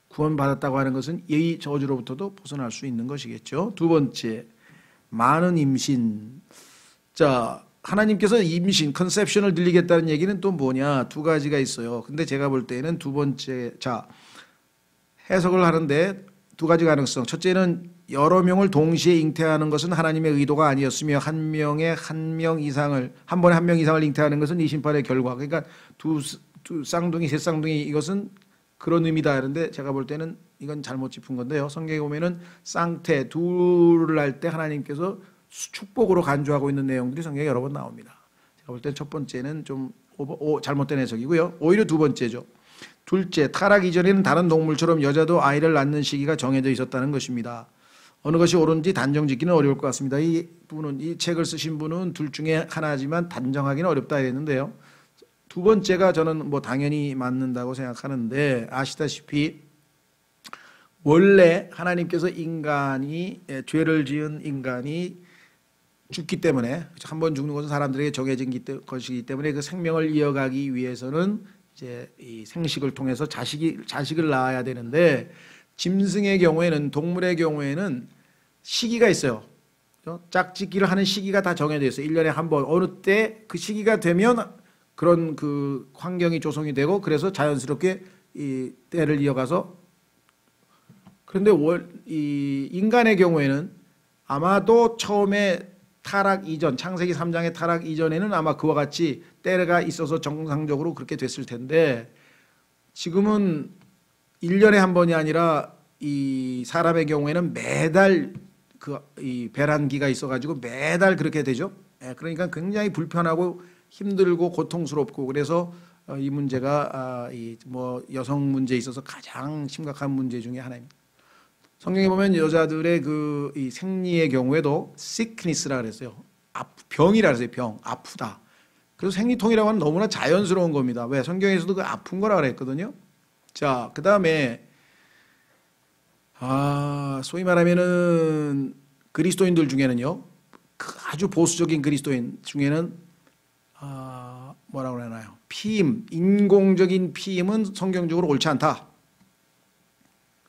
구원받았다고 하는 것은 이 저주로부터도 벗어날 수 있는 것이겠죠. 두 번째, 많은 임신. 자, 하나님께서 임신, 컨셉션을 늘리겠다는 얘기는 또 뭐냐? 두 가지가 있어요. 근데 제가 볼 때는 두 번째, 해석을 하는데 두 가지 가능성. 첫째는 여러 명을 동시에 잉태하는 것은 하나님의 의도가 아니었으며 한 번에 한 명 이상을 잉태하는 것은 이 심판의 결과. 그러니까 두 쌍둥이, 세 쌍둥이 이것은 그런 의미다. 그런데 제가 볼 때는 이건 잘못 짚은 건데요. 성경에 보면은 쌍태 둘을 할 때 하나님께서 축복으로 간주하고 있는 내용들이 성경에 여러 번 나옵니다. 제가 볼 땐 첫 번째는 좀 잘못된 해석이고요. 오히려 두 번째죠. 둘째, 타락 이전에는 다른 동물처럼 여자도 아이를 낳는 시기가 정해져 있었다는 것입니다. 어느 것이 옳은지 단정짓기는 어려울 것 같습니다. 이 책을 쓰신 분은 둘 중에 하나지만 단정하기는 어렵다 이랬는데요. 두 번째가 저는 당연히 맞는다고 생각하는데, 아시다시피 원래 하나님께서 죄를 지은 인간이 죽기 때문에, 한 번 죽는 것은 사람들에게 정해진 것이기 때문에 그 생명을 이어가기 위해서는 이제 이 생식을 통해서 자식을 낳아야 되는데 짐승의 경우에는 동물의 경우에는 시기가 있어요. 짝짓기를 하는 시기가 다 정해져 있어요. 1년에 한 번 어느 때 그 시기가 되면 그런 그 환경이 조성이 되고 그래서 자연스럽게 이 때를 이어가서 그런데 이 인간의 경우에는 아마도 처음에 타락 이전 창세기 3장의 타락 이전에는 아마 그와 같이 때가 있어서 정상적으로 그렇게 됐을 텐데 지금은 1년에 한 번이 아니라 이 사람의 경우에는 매달 이 배란기가 있어가지고 매달 그렇게 되죠. 그러니까 굉장히 불편하고 힘들고 고통스럽고 그래서 이 문제가 이 뭐 여성 문제에 있어서 가장 심각한 문제 중에 하나입니다. 성경에 보면 여자들의 그 이 생리의 경우에도 sickness라 그랬어요. 병이라 그랬어요. 병, 아프다. 그래서 생리통이라고 하는 너무나 자연스러운 겁니다. 왜? 성경에서도 그 아픈 거라 그랬거든요. 자, 그 다음에 소위 말하면은 그리스도인들 중에는요, 그 아주 보수적인 그리스도인 중에는 뭐라고 하나요? 피임, 인공적인 피임은 성경적으로 옳지 않다.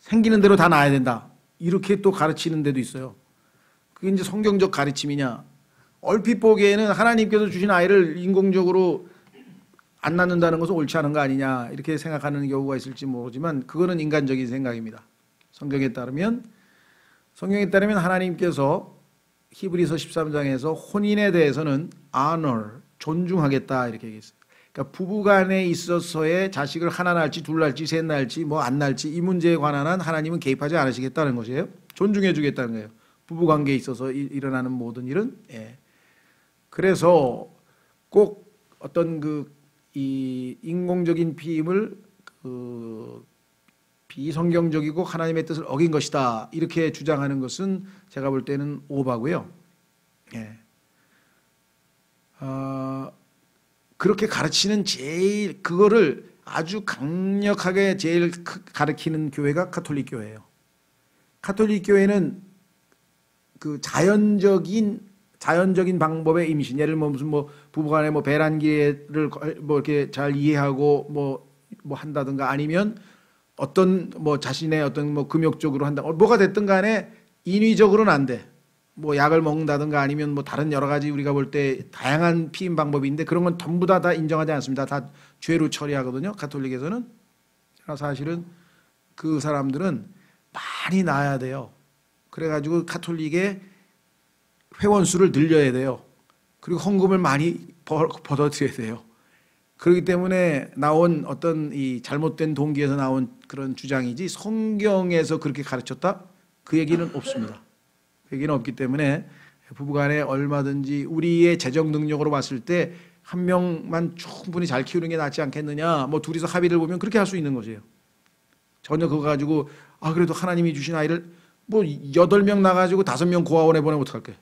생기는 대로 다 낳아야 된다. 이렇게 또 가르치는 데도 있어요. 그게 이제 성경적 가르침이냐? 얼핏 보기에는 하나님께서 주신 아이를 인공적으로 안 낳는다는 것은 옳지 않은 거 아니냐 이렇게 생각하는 경우가 있을지 모르지만 그거는 인간적인 생각입니다. 성경에 따르면 하나님께서 히브리서 13장에서 혼인에 대해서는 honor, 존중하겠다 이렇게 얘기했어요. 그러니까 부부간에 있어서의 자식을 하나 낳을지 둘 낳을지 셋 낳을지 뭐 안 낳을지 이 문제에 관한 한 하나님은 개입하지 않으시겠다는 것이에요. 존중해 주겠다는 거예요. 부부관계에 있어서 일어나는 모든 일은. 그래서 꼭 어떤 이 인공적인 피임을 비성경적이고 하나님의 뜻을 어긴 것이다 이렇게 주장하는 것은 제가 볼 때는 오바고요. 그렇게 가르치는 제일 그거를 아주 강력하게 제일 가르치는 교회가 가톨릭 교회예요. 가톨릭 교회는 그 자연적인 방법의 임신, 예를 들면 무슨 뭐 부부간에 뭐 배란기를 뭐 이렇게 잘 이해하고 뭐 한다든가 아니면 어떤 뭐 자신의 어떤 뭐 금욕적으로 한다, 뭐가 됐든 간에 인위적으로는 안 돼. 뭐 약을 먹는다든가 아니면 뭐 다른 여러 가지 우리가 볼 때 다양한 피임 방법이 있는데 그런 건 전부 다 인정하지 않습니다. 다 죄로 처리하거든요. 가톨릭에서는. 사실은 그 사람들은 많이 낳아야 돼요. 그래가지고 가톨릭의 회원수를 늘려야 돼요. 그리고 헌금을 많이 벌어들여야 돼요. 그렇기 때문에 나온 어떤 이 잘못된 동기에서 나온 그런 주장이지 성경에서 그렇게 가르쳤다? 그 얘기는 없습니다. 그 얘기는 없기 때문에 부부간에 얼마든지 우리의 재정 능력으로 봤을 때 한 명만 충분히 잘 키우는 게 낫지 않겠느냐, 뭐 둘이서 합의를 보면 그렇게 할 수 있는 거죠. 전혀 그거 가지고 그래도 하나님이 주신 아이를 뭐 8명 나가지고 5명 고아원에 보내면 어떡할게.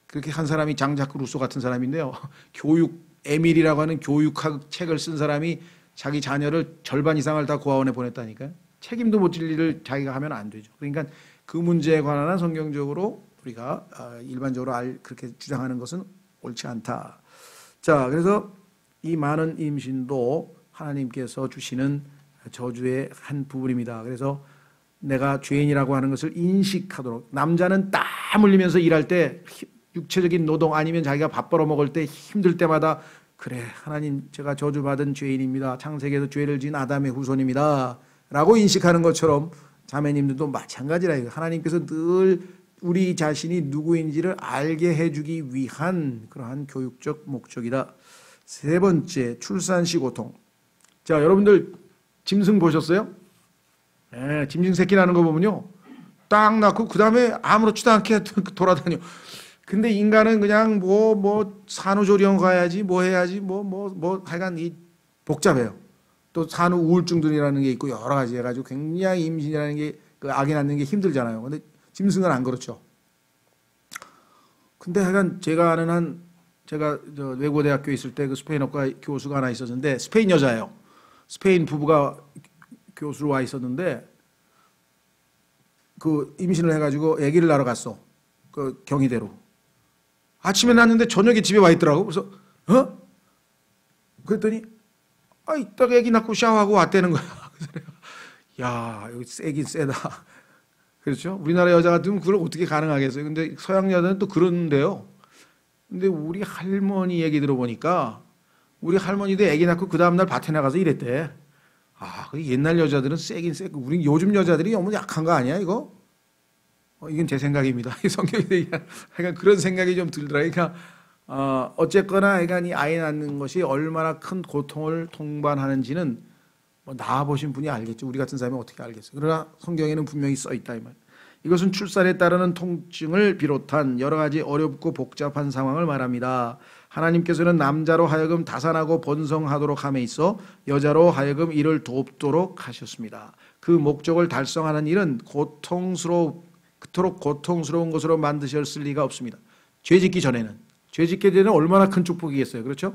그렇게 한 사람이 장자크 루소 같은 사람인데요. 에밀이라고 하는 교육학 책을 쓴 사람이 자기 자녀를 절반 이상을 다 고아원에 보냈다니까요. 책임도 못 질 일을 자기가 하면 안 되죠. 그러니까 그 문제에 관한 성경적으로 우리가 일반적으로 그렇게 주장하는 것은 옳지 않다. 자, 그래서 이 많은 임신도 하나님께서 주시는 저주의 한 부분입니다. 그래서 내가 죄인이라고 하는 것을 인식하도록, 남자는 땀 흘리면서 일할 때 육체적인 노동 아니면 자기가 밥 벌어 먹을 때 힘들 때마다 그래, 하나님 제가 저주받은 죄인입니다. 창세기에서 죄를 지은 아담의 후손입니다 라고 인식하는 것처럼 자매님들도 마찬가지라. 하나님께서 늘 우리 자신이 누구인지를 알게 해주기 위한 그러한 교육적 목적이다. 세 번째, 출산시 고통. 자, 여러분들 짐승 보셨어요? 짐승 새끼 나는 거 보면요, 딱 낳고 그 다음에 아무렇지도 않게 돌아다녀. 근데 인간은 그냥 산후조리원 가야지, 뭐 해야지, 하여간 복잡해요. 또 산후 우울증들이라는 게 있고 여러 가지 해가지고 굉장히 임신이라는 게, 그 아기 낳는 게 힘들잖아요. 근데 짐승은 안 그렇죠. 근데 하여간 제가 아는 제가 외고대학교에 있을 때 그 스페인어과 교수가 하나 있었는데, 스페인 여자예요. 스페인 부부가 교수로 와 있었는데, 그 임신을 해가지고 아기를 낳으러 갔어. 그 경희대로. 아침에 낳았는데 저녁에 집에 와 있더라고. 그래서 그랬더니 이따가 애기 낳고 샤워하고 왔다는 거야. 그래서 내가, 야, 여기 세긴 세다. 그렇죠? 우리나라 여자 같으면 그걸 어떻게 가능하겠어요? 근데 서양 여자는 또 그러는데요. 근데 우리 할머니 얘기 들어보니까 우리 할머니도 애기 낳고 그 다음날 밭에 나가서 일했대. 그 옛날 여자들은 세긴 세고 우리 요즘 여자들이 너무 약한 거 아니야 이거? 이건 제 생각입니다. 이 성경에 그러니까 그런 생각이 좀 들더라고요. 그러니까 어쨌거나 그러니까 이 아이 낳는 것이 얼마나 큰 고통을 동반하는지는 뭐 낳아보신 분이 알겠죠. 우리 같은 사람이 어떻게 알겠어요. 그러나 성경에는 분명히 써 있다 이 말. 이것은 출산에 따르는 통증을 비롯한 여러 가지 어렵고 복잡한 상황을 말합니다. 하나님께서는 남자로 하여금 다산하고 번성하도록 함에 있어 여자로 하여금 이를 돕도록 하셨습니다. 그 목적을 달성하는 일은 그토록 고통스러운 것으로 만드셨을 리가 없습니다. 죄 짓기 전에는. 죄 짓기 전에는 얼마나 큰 축복이겠어요. 그렇죠?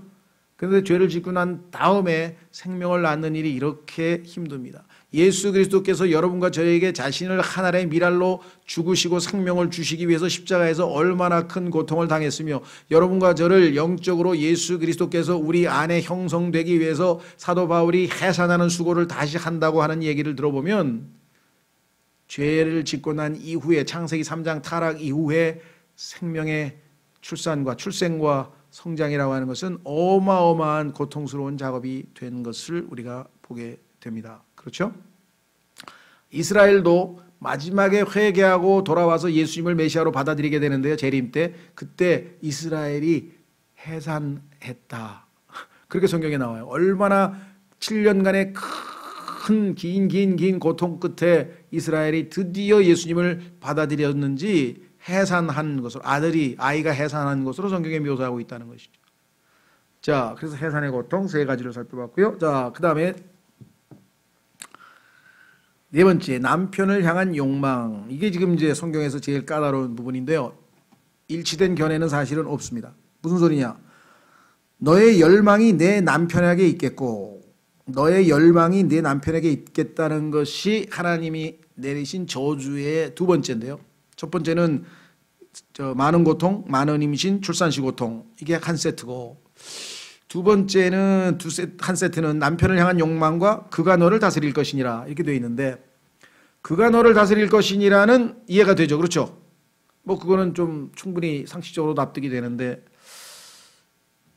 그런데 죄를 짓고 난 다음에 생명을 낳는 일이 이렇게 힘듭니다. 예수 그리스도께서 여러분과 저에게 자신을 하나의 미랄로 죽으시고 생명을 주시기 위해서 십자가에서 얼마나 큰 고통을 당했으며 여러분과 저를 영적으로 예수 그리스도께서 우리 안에 형성되기 위해서 사도 바울이 해산하는 수고를 다시 한다고 하는 얘기를 들어보면 죄를 짓고 난 이후에 창세기 3장 타락 이후에 생명의 출생과 성장이라고 하는 것은 어마어마한 고통스러운 작업이 된 것을 우리가 보게 됩니다. 그렇죠? 이스라엘도 마지막에 회개하고 돌아와서 예수님을 메시아로 받아들이게 되는데요. 재림 때 그때 이스라엘이 해산했다. 그렇게 성경에 나와요. 얼마나 7년간의 큰 긴 고통 끝에 이스라엘이 드디어 예수님을 받아들였는지 해산한 것으로 아이가 해산한 것으로 성경에 묘사하고 있다는 것이죠. 자, 그래서 해산의 고통 세 가지를 살펴봤고요. 자, 그다음에 네 번째, 남편을 향한 욕망. 이게 지금 이제 성경에서 제일 까다로운 부분인데요. 일치된 견해는 사실은 없습니다. 무슨 소리냐? 너의 열망이 내 남편에게 있겠고 너의 열망이 내 남편에게 있겠다는 것이 하나님이 내리신 저주의 두 번째인데요. 첫 번째는 많은 고통, 많은 임신, 출산시 고통. 이게 한 세트고 두 번째는 한 세트는 남편을 향한 욕망과 그가 너를 다스릴 것이니라 이렇게 되어 있는데 그가 너를 다스릴 것이니라는 이해가 되죠. 그렇죠? 뭐 그거는 좀 충분히 상식적으로 납득이 되는데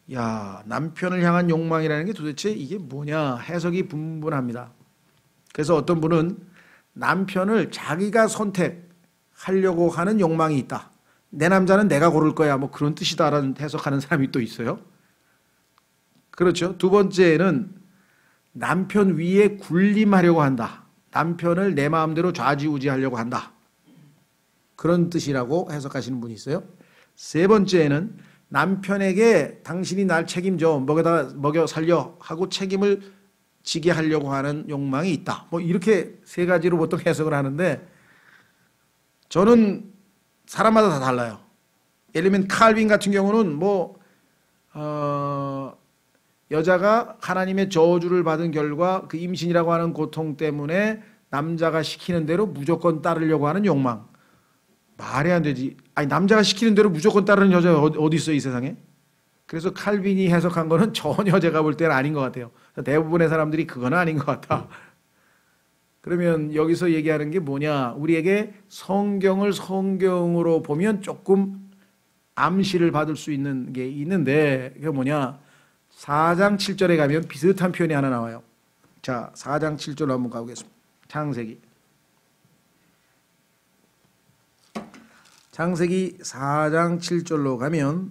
남편을 향한 욕망이라는 게 도대체 이게 뭐냐 해석이 분분합니다. 그래서 어떤 분은 남편을 자기가 선택하려고 하는 욕망이 있다. 내 남자는 내가 고를 거야. 뭐 그런 뜻이다라는 해석하는 사람이 또 있어요. 그렇죠. 두 번째는 남편 위에 군림하려고 한다. 남편을 내 마음대로 좌지우지하려고 한다. 그런 뜻이라고 해석하시는 분이 있어요. 세 번째는 남편에게 당신이 날 책임져 먹여 살려 하고 책임을 지게 하려고 하는 욕망이 있다. 뭐 이렇게 세 가지로 보통 해석을 하는데 저는 사람마다 다 달라요. 예를 들면 칼빈 같은 경우는 여자가 하나님의 저주를 받은 결과 그 임신이라고 하는 고통 때문에 남자가 시키는 대로 무조건 따르려고 하는 욕망. 말이 안 되지. 남자가 시키는 대로 무조건 따르는 여자가 어디 있어요, 이 세상에? 그래서 칼빈이 해석한 거는 전혀 제가 볼 때는 아닌 것 같아요. 대부분의 사람들이 그건 아닌 것 같아. 그러면 여기서 얘기하는 게 뭐냐? 우리에게 성경을 성경으로 보면 조금 암시를 받을 수 있는 게 있는데 그게 뭐냐? 4장 7절에 가면 비슷한 표현이 하나 나와요. 자, 4장 7절로 한번 가보겠습니다. 창세기 4장 7절로 가면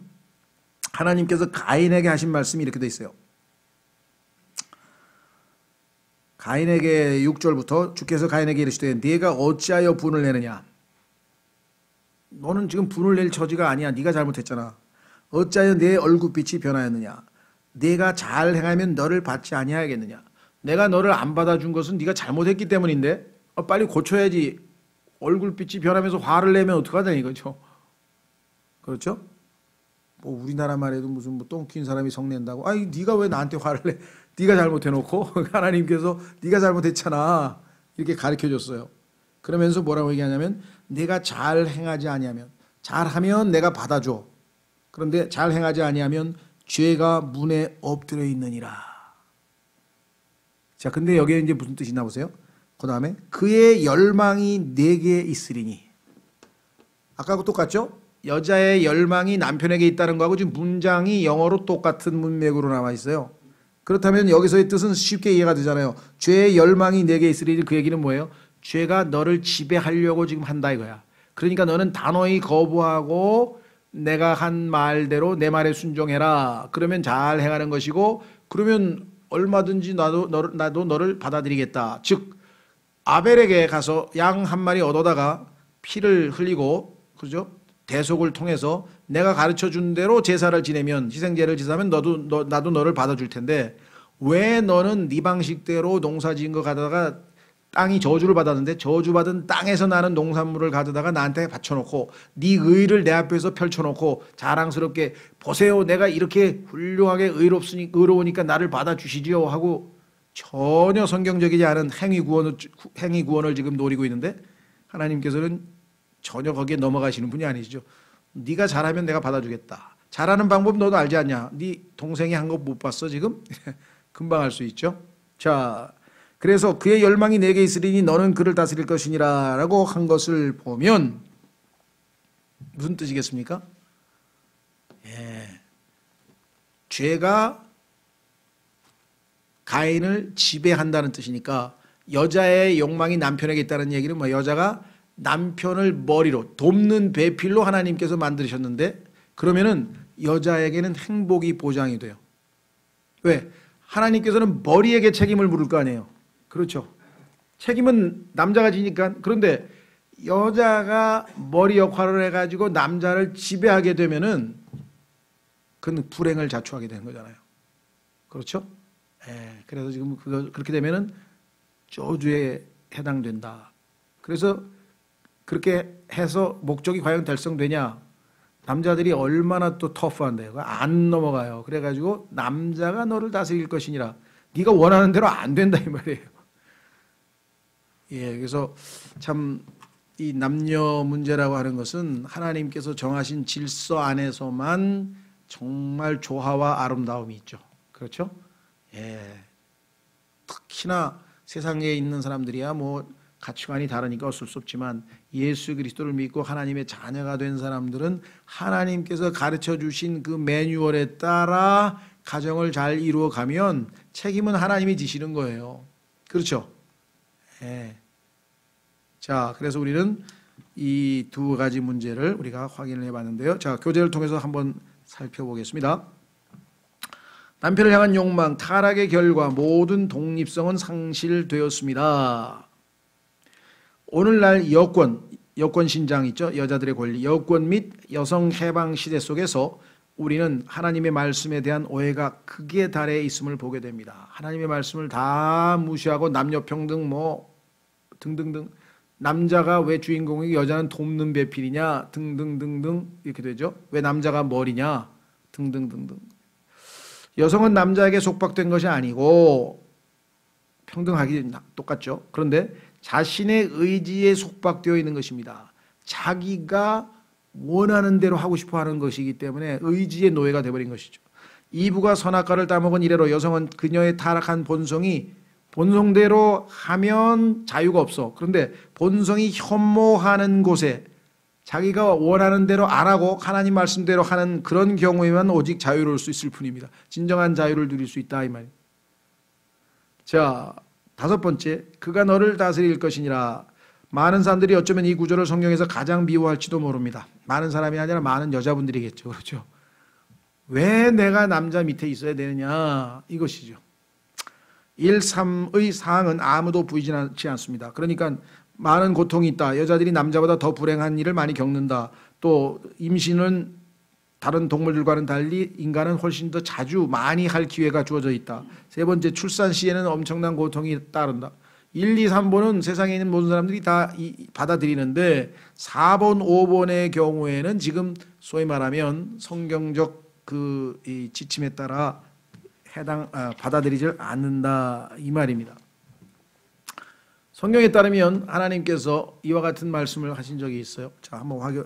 하나님께서 가인에게 하신 말씀이 이렇게 돼 있어요. 가인에게 6절부터 주께서 가인에게 이르시되 네가 어찌하여 분을 내느냐? 너는 지금 분을 낼 처지가 아니야. 네가 잘못했잖아. 어찌하여 내 얼굴빛이 변하였느냐? 네가 잘 행하면 너를 받지 아니하겠느냐? 내가 너를 안 받아준 것은 네가 잘못했기 때문인데 빨리 고쳐야지. 얼굴빛이 변하면서 화를 내면 어떡하냐 이거죠. 그렇죠? 뭐 우리나라 말해도 무슨 똥 튄 사람이 성낸다고. 네가 왜 나한테 화를 내? 네가 잘못해놓고 하나님께서 네가 잘못했잖아 이렇게 가르쳐줬어요. 그러면서 뭐라고 얘기하냐면 네가 잘 행하지 아니하면 잘하면 내가 받아줘. 그런데 잘 행하지 아니하면 죄가 문에 엎드려 있느니라. 자, 근데 여기에 이제 무슨 뜻이 있나 보세요. 그 다음에 그의 열망이 내게 있으리니. 아까하고 똑같죠? 여자의 열망이 남편에게 있다는 거하고 지금 문장이 영어로 똑같은 문맥으로 남아 있어요. 그렇다면 여기서의 뜻은 쉽게 이해가 되잖아요. 죄의 열망이 내게 있으리니, 그 얘기는 뭐예요? 죄가 너를 지배하려고 지금 한다 이거야. 그러니까 너는 단호히 거부하고 내가 한 말대로 내 말에 순종해라. 그러면 잘 행하는 것이고, 그러면 얼마든지 나도 너를 받아들이겠다. 즉 아벨에게 가서 양 한 마리 얻어다가 피를 흘리고, 그죠? 대속을 통해서 내가 가르쳐 준 대로 제사를 지내면, 희생제를 지내면 나도 너를 받아줄 텐데, 왜 너는 네 방식대로 농사 지은 거 가다가 땅이 저주를 받았는데 저주받은 땅에서 나는 농산물을 가져다가 나한테 바쳐놓고 네 의를 내 앞에서 펼쳐놓고 자랑스럽게 보세요, 내가 이렇게 훌륭하게 의로우니까 나를 받아주시지요 하고 전혀 성경적이지 않은 행위 구원을 지금 노리고 있는데, 하나님께서는 전혀 거기에 넘어가시는 분이 아니시죠. 네가 잘하면 내가 받아주겠다. 잘하는 방법 너도 알지 않냐? 네 동생이 한 거 못 봤어 지금? 금방 알 수 있죠. 자, 그래서 그의 열망이 내게 있으리니 너는 그를 다스릴 것이니라 라고 한 것을 보면 무슨 뜻이겠습니까? 죄가 가인을 지배한다는 뜻이니까, 여자의 욕망이 남편에게 있다는 얘기는 뭐, 여자가 남편을 머리로 돕는 배필로 하나님께서 만드셨는데, 그러면은 여자에게는 행복이 보장이 돼요. 왜? 하나님께서는 머리에게 책임을 물을 거 아니에요. 그렇죠. 책임은 남자가 지니까. 그런데 여자가 머리 역할을 해가지고 남자를 지배하게 되면은 그는 불행을 자초하게 되는 거잖아요. 그렇죠? 그래서 지금 그렇게 되면은 저주에 해당된다. 그래서 그렇게 해서 목적이 과연 달성되냐? 남자들이 얼마나 또 터프한데요. 안 넘어가요. 그래가지고 남자가 너를 다스릴 것이니라. 네가 원하는 대로 안 된다 이 말이에요. 그래서 참 이 남녀 문제라고 하는 것은 하나님께서 정하신 질서 안에서만 정말 조화와 아름다움이 있죠. 그렇죠? 특히나 세상에 있는 사람들이야 뭐 가치관이 다르니까 어쩔 수 없지만, 예수 그리스도를 믿고 하나님의 자녀가 된 사람들은 하나님께서 가르쳐 주신 그 매뉴얼에 따라 가정을 잘 이루어 가면 책임은 하나님이 지시는 거예요. 그렇죠? 자, 그래서 우리는 이 두 가지 문제를 우리가 확인을 해봤는데요. 자, 교재를 통해서 한번 살펴보겠습니다. 남편을 향한 욕망, 타락의 결과 모든 독립성은 상실되었습니다. 오늘날 여권 신장 있죠? 여자들의 권리, 여권 및 여성 해방 시대 속에서 우리는 하나님의 말씀에 대한 오해가 크게 달해 있음을 보게 됩니다. 하나님의 말씀을 다 무시하고 남녀평등 뭐 등등등, 남자가 왜 주인공이고 여자는 돕는 배필이냐 등등등등 이렇게 되죠. 왜 남자가 머리냐 등등등등. 여성은 남자에게 속박된 것이 아니고 평등하기 똑같죠. 그런데 자신의 의지에 속박되어 있는 것입니다. 자기가 원하는 대로 하고 싶어 하는 것이기 때문에 의지의 노예가 되어버린 것이죠. 이브가 선악과를 따먹은 이래로 여성은 그녀의 타락한 본성대로 하면 자유가 없어. 그런데 본성이 혐오하는 곳에 자기가 원하는 대로 안 하고 하나님 말씀대로 하는 그런 경우에만 오직 자유로울 수 있을 뿐입니다. 진정한 자유를 누릴 수 있다 이 말입니다. 자, 다섯 번째, 그가 너를 다스릴 것이니라. 많은 사람들이 어쩌면 이 구절을 성경에서 가장 미워할지도 모릅니다. 많은 사람이 아니라 많은 여자분들이겠죠. 그렇죠? 왜 내가 남자 밑에 있어야 되느냐 이것이죠. 1, 3의 사항은 아무도 부인하지 않습니다. 그러니까 많은 고통이 있다. 여자들이 남자보다 더 불행한 일을 많이 겪는다. 또 임신은 다른 동물들과는 달리 인간은 훨씬 더 자주 많이 할 기회가 주어져 있다. 세 번째, 출산 시에는 엄청난 고통이 따른다. 1, 2, 3번은 세상에 있는 모든 사람들이 다 받아들이는데 4번, 5번의 경우에는 지금 소위 말하면 성경적 그 지침에 따라 받아들이질 않는다 이 말입니다. 성경에 따르면 하나님께서 이와 같은 말씀을 하신 적이 있어요. 자, 한번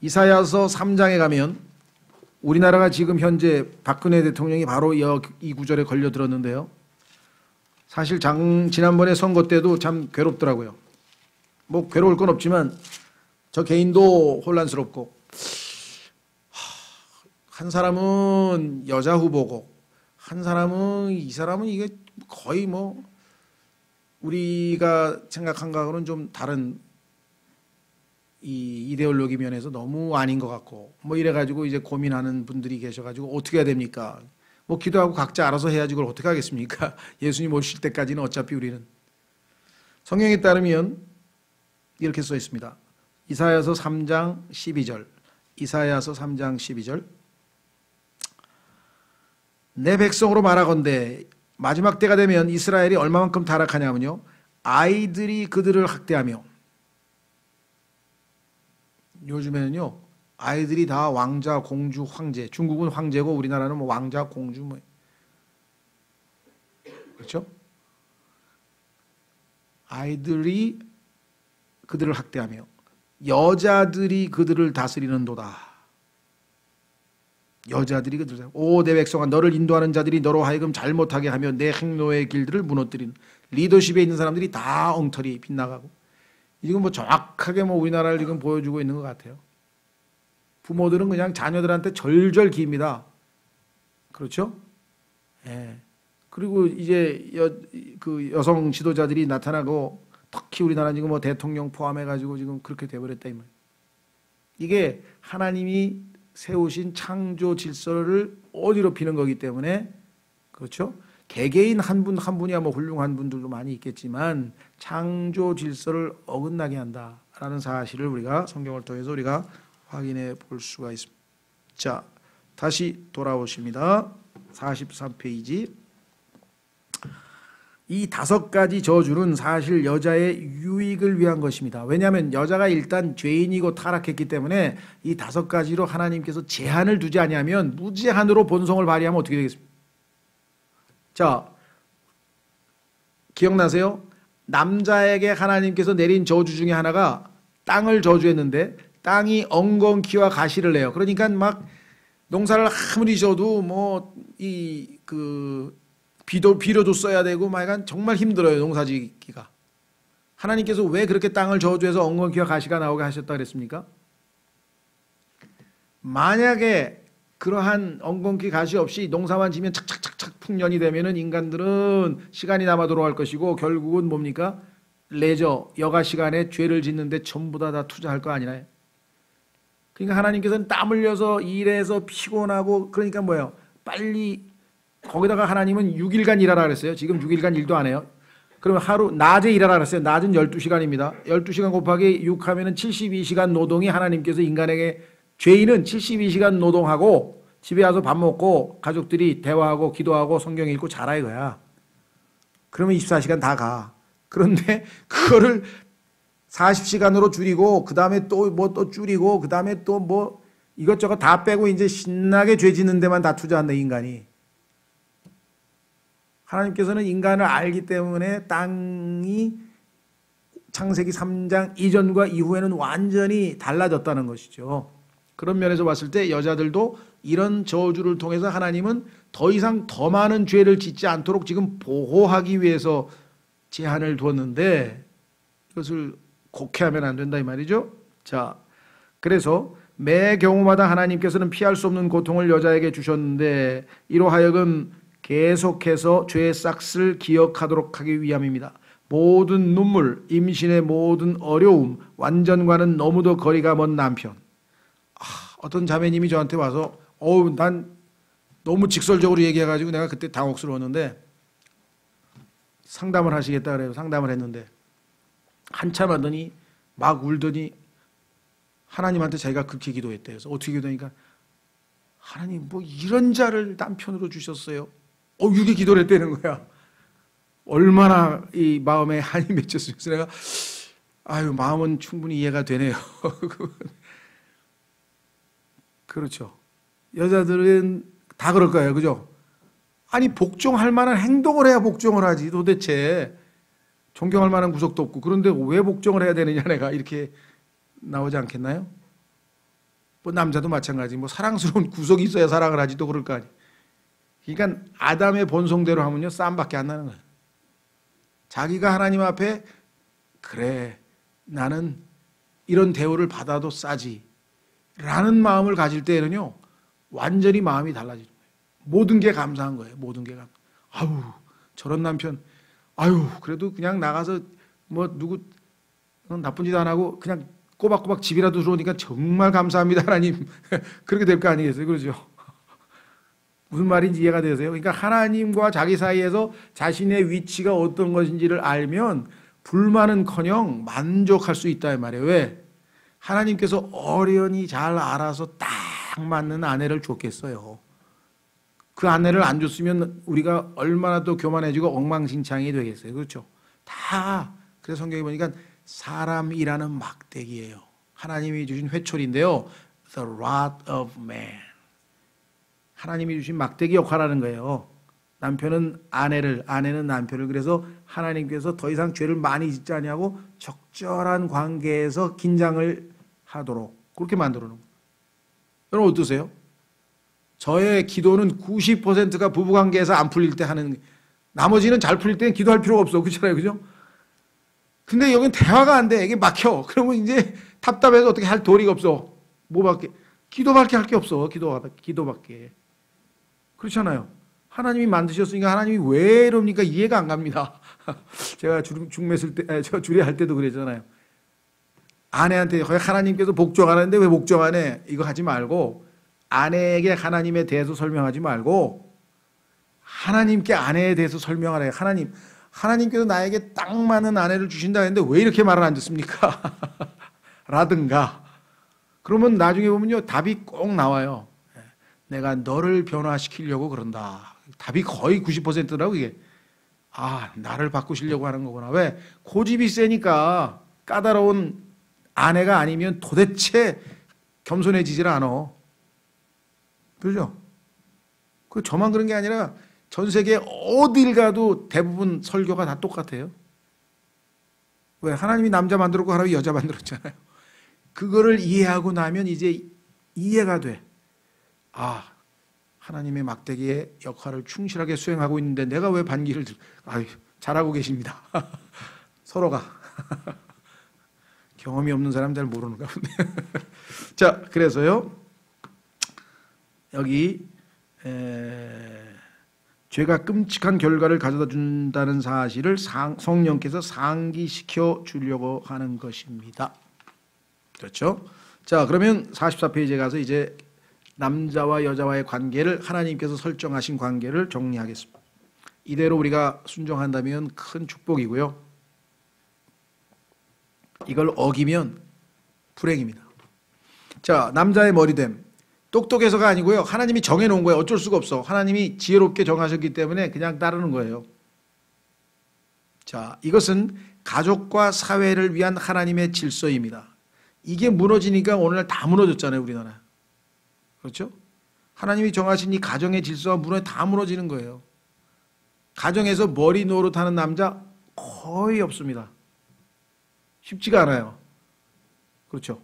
이사야서 3장에 가면 우리나라가 지금 현재 박근혜 대통령이 바로 이 구절에 걸려들었는데요. 사실 지난번에 선거 때도 참 괴롭더라고요. 뭐 괴로울 건 없지만 저 개인도 혼란스럽고, 한 사람은 여자 후보고 한 사람은 이 사람은 이게 거의 뭐 우리가 생각한 거하고는 좀 다른 이 이데올로기 면에서 너무 아닌 것 같고, 뭐 이래가지고 이제 고민하는 분들이 계셔가지고 어떻게 해야 됩니까? 뭐 기도하고 각자 알아서 해야지 그걸 어떻게 하겠습니까? 예수님 오실 때까지는 어차피 우리는. 성경에 따르면 이렇게 써 있습니다. 이사야서 3장 12절. 이사야서 3장 12절. 내 백성으로 말하건대 마지막 때가 되면 이스라엘이 얼마만큼 타락하냐면요, 아이들이 그들을 학대하며, 요즘에는요 아이들이 다 왕자, 공주, 황제, 중국은 황제고 우리나라는 뭐 왕자, 공주 뭐, 그렇죠? 아이들이 그들을 학대하며 여자들이 그들을 다스리는도다. 여자들이 그들을, 오 내 백성아, 너를 인도하는 자들이 너로 하여금 잘못하게 하며 내 행노의 길들을 무너뜨리는, 리더십에 있는 사람들이 다 엉터리 빗나가고, 이건 뭐 정확하게 뭐 우리나라를 지금 보여주고 있는 것 같아요. 부모들은 그냥 자녀들한테 절절 기입니다. 그렇죠? 예. 그리고 이제 그 여성 지도자들이 나타나고, 특히 우리나라 지금 뭐 대통령 포함해가지고 지금 그렇게 돼버렸다 이 말. 이게 하나님이 세우신 창조 질서를 어지럽히는 거기 때문에, 그렇죠? 개개인 한 분 한 분이야 뭐 훌륭한 분들도 많이 있겠지만 창조 질서를 어긋나게 한다라는 사실을 우리가 성경을 통해서 우리가 확인해 볼 수가 있습니다. 자, 다시 돌아오십니다. 43페이지. 이 5가지 저주는 사실 여자의 유익을 위한 것입니다. 왜냐하면 여자가 일단 죄인이고 타락했기 때문에 이 5가지로 하나님께서 제한을 두지 아니하면 무제한으로 본성을 발휘하면 어떻게 되겠습니까? 자, 기억나세요? 남자에게 하나님께서 내린 저주 중에 하나가 땅을 저주했는데, 땅이 엉겅퀴와 가시를 내요. 그러니까 막 농사를 아무리 져도 뭐 비료도 써야 되고 막 약간 정말 힘들어요, 농사짓기가. 하나님께서 왜 그렇게 땅을 저주해서 엉겅퀴와 가시가 나오게 하셨다 그랬습니까? 만약에 그러한 엉겅퀴 가시 없이 농사만 지면 착착착착 풍년이 되면은 인간들은 시간이 남아 돌아갈 것이고, 결국은 뭡니까? 레저, 여가 시간에 죄를 짓는데 전부 다 투자할 거 아니나요? 그러니까 하나님께서는 땀 흘려서 일해서 피곤하고, 그러니까 뭐예요? 빨리, 거기다가 하나님은 6일간 일하라 그랬어요. 지금 6일간 일도 안 해요. 그러면 낮에 일하라 그랬어요. 낮은 12시간입니다. 12시간 곱하기 6 하면은 72시간 노동이 하나님께서 인간에게, 죄인은 72시간 노동하고 집에 와서 밥 먹고 가족들이 대화하고 기도하고 성경 읽고 자라 이거야. 그러면 24시간 다 가. 그런데 그거를 40시간으로 줄이고, 그 다음에 또 뭐 또 줄이고, 그 다음에 또 뭐 이것저것 다 빼고 이제 신나게 죄 짓는 데만 다 투자한다, 인간이. 하나님께서는 인간을 알기 때문에 땅이 창세기 3장 이전과 이후에는 완전히 달라졌다는 것이죠. 그런 면에서 봤을 때 여자들도 이런 저주를 통해서 하나님은 더 이상 더 많은 죄를 짓지 않도록 지금 보호하기 위해서 제한을 두었는데, 이것을 곡해하면 안 된다 이 말이죠. 자, 그래서 매 경우마다 하나님께서는 피할 수 없는 고통을 여자에게 주셨는데, 이로 하여금 계속해서 죄의 싹을 기억하도록 하기 위함입니다. 모든 눈물, 임신의 모든 어려움, 완전과는 너무도 거리가 먼 남편. 어떤 자매님이 저한테 와서 난 너무 직설적으로 얘기해가지고 내가 그때 당혹스러웠는데, 상담을 하시겠다 그래요. 상담을 했는데 한참 하더니 막 울더니 하나님한테 자기가 그렇게 기도했대요. 그래서 어떻게 기도하니까, 하나님 뭐 이런 자를 남편으로 주셨어요. 이렇게 기도를 했다는 거야. 얼마나 이 마음에 한이 맺혔어요. 그래서 내가 마음은 충분히 이해가 되네요. 그렇죠. 여자들은 다 그럴 거예요. 그죠? 아니, 복종할 만한 행동을 해야 복종을 하지. 도대체 존경할 만한 구석도 없고, 그런데 왜 복종을 해야 되느냐, 내가 이렇게 나오지 않겠나요? 뭐 남자도 마찬가지. 뭐 사랑스러운 구석이 있어야 사랑을 하지, 또 그럴 거 아니에요. 그러니까 아담의 본성대로 하면요 쌈밖에 안 나는 거예요. 자기가 하나님 앞에 그래 나는 이런 대우를 받아도 싸지 라는 마음을 가질 때에는요 완전히 마음이 달라지는 거예요. 모든 게 감사한 거예요. 모든 게 감사. 아유 저런 남편 아유 그래도 그냥 나가서 뭐 누구 나쁜 짓 안 하고 그냥 꼬박꼬박 집이라도 들어오니까 정말 감사합니다 하나님. 그렇게 될 거 아니겠어요? 그러죠? 무슨 말인지 이해가 되세요? 그러니까 하나님과 자기 사이에서 자신의 위치가 어떤 것인지를 알면 불만은커녕 만족할 수 있다 이 말이에요. 왜? 하나님께서 어련히 잘 알아서 딱 맞는 아내를 줬겠어요. 그 아내를 안 줬으면 우리가 얼마나 또 교만해지고 엉망진창이 되겠어요. 그렇죠? 다 그래서 성경에 보니까 사람이라는 막대기예요. 하나님이 주신 회초리인데요. The rod of man. 하나님이 주신 막대기 역할하는 거예요. 남편은 아내를, 아내는 남편을. 그래서 하나님께서 더 이상 죄를 많이 짓지 않냐고 적절한 관계에서 긴장을 하도록 그렇게 만들어 놓은 거예요. 여러분 어떠세요? 저의 기도는 90%가 부부관계에서 안 풀릴 때 하는, 나머지는 잘 풀릴 때는 기도할 필요가 없어. 그렇잖아요. 그죠? 근데 여긴 대화가 안 돼. 이게 막혀. 그러면 이제 답답해서 어떻게 할 도리가 없어. 뭐밖에, 기도밖에 할 게 없어. 기도밖에. 그렇잖아요. 하나님이 만드셨으니까 하나님이 왜 이럽니까? 이해가 안 갑니다. 제가 중매쓸 때, 저 주례할 때도 그랬잖아요. 아내한테 하나님께서 복종하는데 왜 복종 안 해? 이거 하지 말고 아내에게 하나님에 대해서 설명하지 말고 하나님께 아내에 대해서 설명하래요. 하나님께서 나에게 딱 맞는 아내를 주신다 했는데 왜 이렇게 말을 안 듣습니까? 라든가. 그러면 나중에 보면요 답이 꼭 나와요. 내가 너를 변화시키려고 그런다. 답이 거의 90%라고 이게. 아, 나를 바꾸시려고 하는 거구나. 왜? 고집이 세니까 까다로운 아내가 아니면 도대체 겸손해지질 않아. 그죠? 그 저만 그런 게 아니라 전 세계 어딜 가도 대부분 설교가 다 똑같아요. 왜? 하나님이 남자 만들었고 하나님이 여자 만들었잖아요. 그거를 이해하고 나면 이제 이해가 돼. 아, 하나님의 막대기의 역할을 충실하게 수행하고 있는데 내가 왜 반기를 아유, 잘하고 계십니다. 서로가. 경험이 없는 사람 잘 모르는가 보네. 자, 그래서요. 여기 죄가 끔찍한 결과를 가져다 준다는 사실을 성령께서 상기시켜 주려고 하는 것입니다. 그렇죠? 자, 그러면 44페이지에 가서 이제 남자와 여자와의 관계를 하나님께서 설정하신 관계를 정리하겠습니다. 이대로 우리가 순종한다면 큰 축복이고요. 이걸 어기면 불행입니다. 자, 남자의 머리됨. 똑똑해서가 아니고요. 하나님이 정해놓은 거예요. 어쩔 수가 없어. 하나님이 지혜롭게 정하셨기 때문에 그냥 따르는 거예요. 자, 이것은 가족과 사회를 위한 하나님의 질서입니다. 이게 무너지니까 오늘날 다 무너졌잖아요. 우리나라. 그렇죠? 하나님이 정하신 이 가정의 질서가 다 무너지는 거예요. 가정에서 머리 노릇하는 남자 거의 없습니다. 쉽지가 않아요. 그렇죠?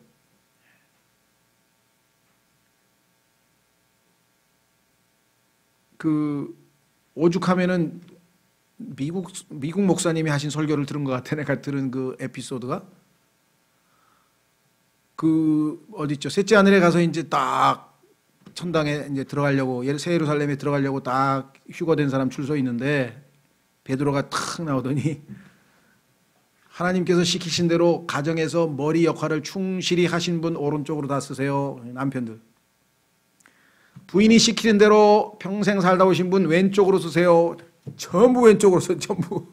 오죽하면은 미국 목사님이 하신 설교를 들은 것 같아. 내가 들은 그 에피소드가 어디 있죠? 셋째 하늘에 가서 이제 딱 천당에 이제 들어가려고 새 예루살렘에 들어가려고 딱 휴거된 사람 줄 서 있는데 베드로가 탁 나오더니 하나님께서 시키신 대로 가정에서 머리 역할을 충실히 하신 분 오른쪽으로 다 쓰세요. 남편들. 부인이 시키는 대로 평생 살다 오신 분 왼쪽으로 쓰세요. 전부 왼쪽으로 써. 전부.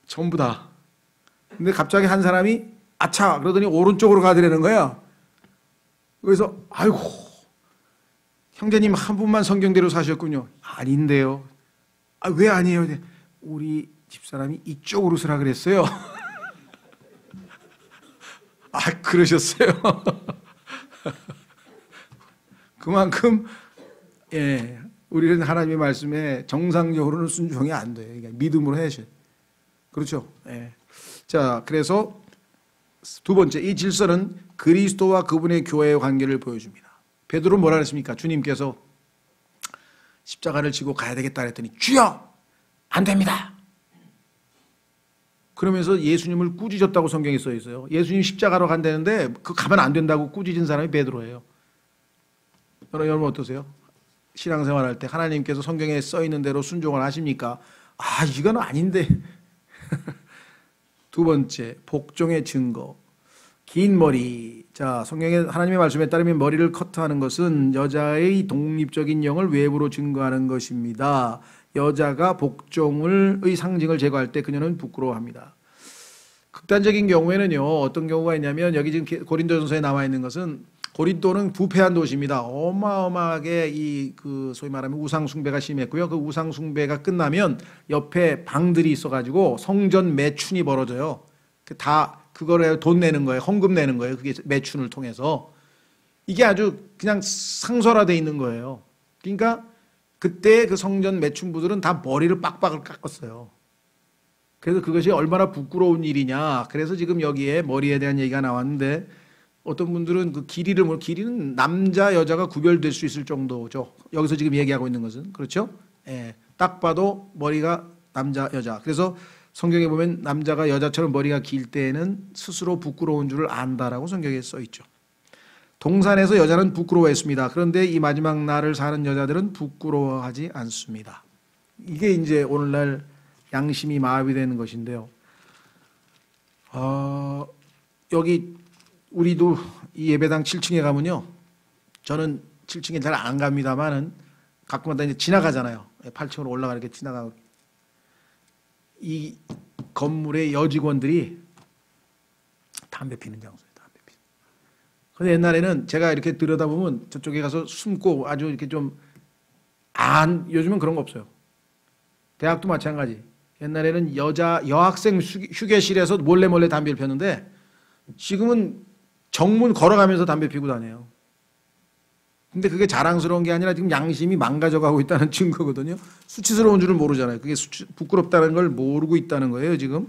전부 다. 근데 갑자기 한 사람이 아차 그러더니 오른쪽으로 가더라는 거야. 그래서 아이고 형제님 한 분만 성경대로 사셨군요. 아닌데요. 아, 왜 아니에요? 우리 집사람이 이쪽으로 쓰라 그랬어요. 아, 그러셨어요. 그만큼 예, 우리는 하나님의 말씀에 정상적으로는 순종이 안 돼요. 그러니까 믿음으로 해야죠. 그렇죠? 예. 자, 그래서 두 번째, 이 질서는 그리스도와 그분의 교회의 관계를 보여줍니다. 베드로는 뭐라 그랬습니까? 주님께서 십자가를 지고 가야 되겠다 그랬더니 주여 안 됩니다. 그러면서 예수님을 꾸짖었다고 성경에 써 있어요. 예수님 십자가로 간다는데 그 가면 안 된다고 꾸짖은 사람이 베드로예요. 여러분 어떠세요? 신앙생활할 때 하나님께서 성경에 써 있는 대로 순종을 하십니까? 아, 이건 아닌데. 두 번째, 복종의 증거. 긴 머리. 자, 성경의 하나님의 말씀에 따르면 머리를 커트하는 것은 여자의 독립적인 영을 외부로 증거하는 것입니다. 여자가 복종의 상징을 제거할 때 그녀는 부끄러워합니다. 극단적인 경우에는요, 어떤 경우가 있냐면 여기 지금 고린도전서에 나와 있는 것은 고린도는 부패한 도시입니다. 어마어마하게 소위 말하면 우상 숭배가 심했고요. 그 우상 숭배가 끝나면 옆에 방들이 있어가지고 성전 매춘이 벌어져요. 다 그거를 돈 내는 거예요. 헌금 내는 거예요. 그게 매춘을 통해서. 이게 아주 그냥 상설화되어 있는 거예요. 그러니까 그때 그 성전 매춘부들은 다 머리를 빡빡을 깎았어요. 그래서 그것이 얼마나 부끄러운 일이냐. 그래서 지금 여기에 머리에 대한 얘기가 나왔는데 어떤 분들은 그 길이는 남자 여자가 구별될 수 있을 정도죠. 여기서 지금 얘기하고 있는 것은 그렇죠? 예, 딱 봐도 머리가 남자 여자. 그래서 성경에 보면 남자가 여자처럼 머리가 길 때에는 스스로 부끄러운 줄을 안다라고 성경에 써 있죠. 동산에서 여자는 부끄러워했습니다. 그런데 이 마지막 날을 사는 여자들은 부끄러워하지 않습니다. 이게 이제 오늘날 양심이 마비되는 것인데요. 여기 우리도 이 예배당 7층에 가면요. 저는 7층에 잘 안 갑니다만은 가끔가다 이제 지나가잖아요. 8층으로 올라가 이렇게 지나가고. 이 건물의 여직원들이 담배 피는 장소예요. 담배 피는. 근데 옛날에는 제가 이렇게 들여다보면 저쪽에 가서 숨고 아주 이렇게 요즘은 그런 거 없어요. 대학도 마찬가지. 옛날에는 여학생 휴게실에서 몰래 담배를 폈는데 지금은 정문 걸어가면서 담배 피고 다녀요. 근데 그게 자랑스러운 게 아니라 지금 양심이 망가져가고 있다는 증거거든요. 수치스러운 줄을 모르잖아요. 그게 부끄럽다는 걸 모르고 있다는 거예요, 지금.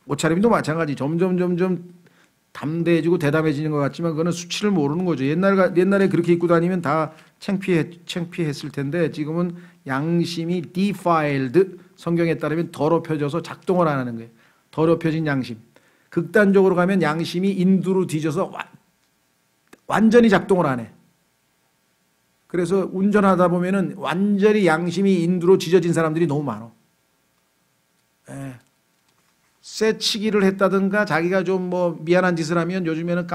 옷차림도 마찬가지. 점점 담대해지고 대담해지는 것 같지만 그거는 수치를 모르는 거죠. 옛날에 그렇게 입고 다니면 다 창피했을 텐데 지금은 양심이 defiled, 성경에 따르면 더럽혀져서 작동을 안 하는 거예요. 더럽혀진 양심. 극단적으로 가면 양심이 인두로 뒤져서 완전히 작동을 안 해. 그래서 운전하다 보면은 완전히 양심이 인두로 지져진 사람들이 너무 많아. 쇠치기를 했다든가 자기가 좀 미안한 짓을 하면 요즘에는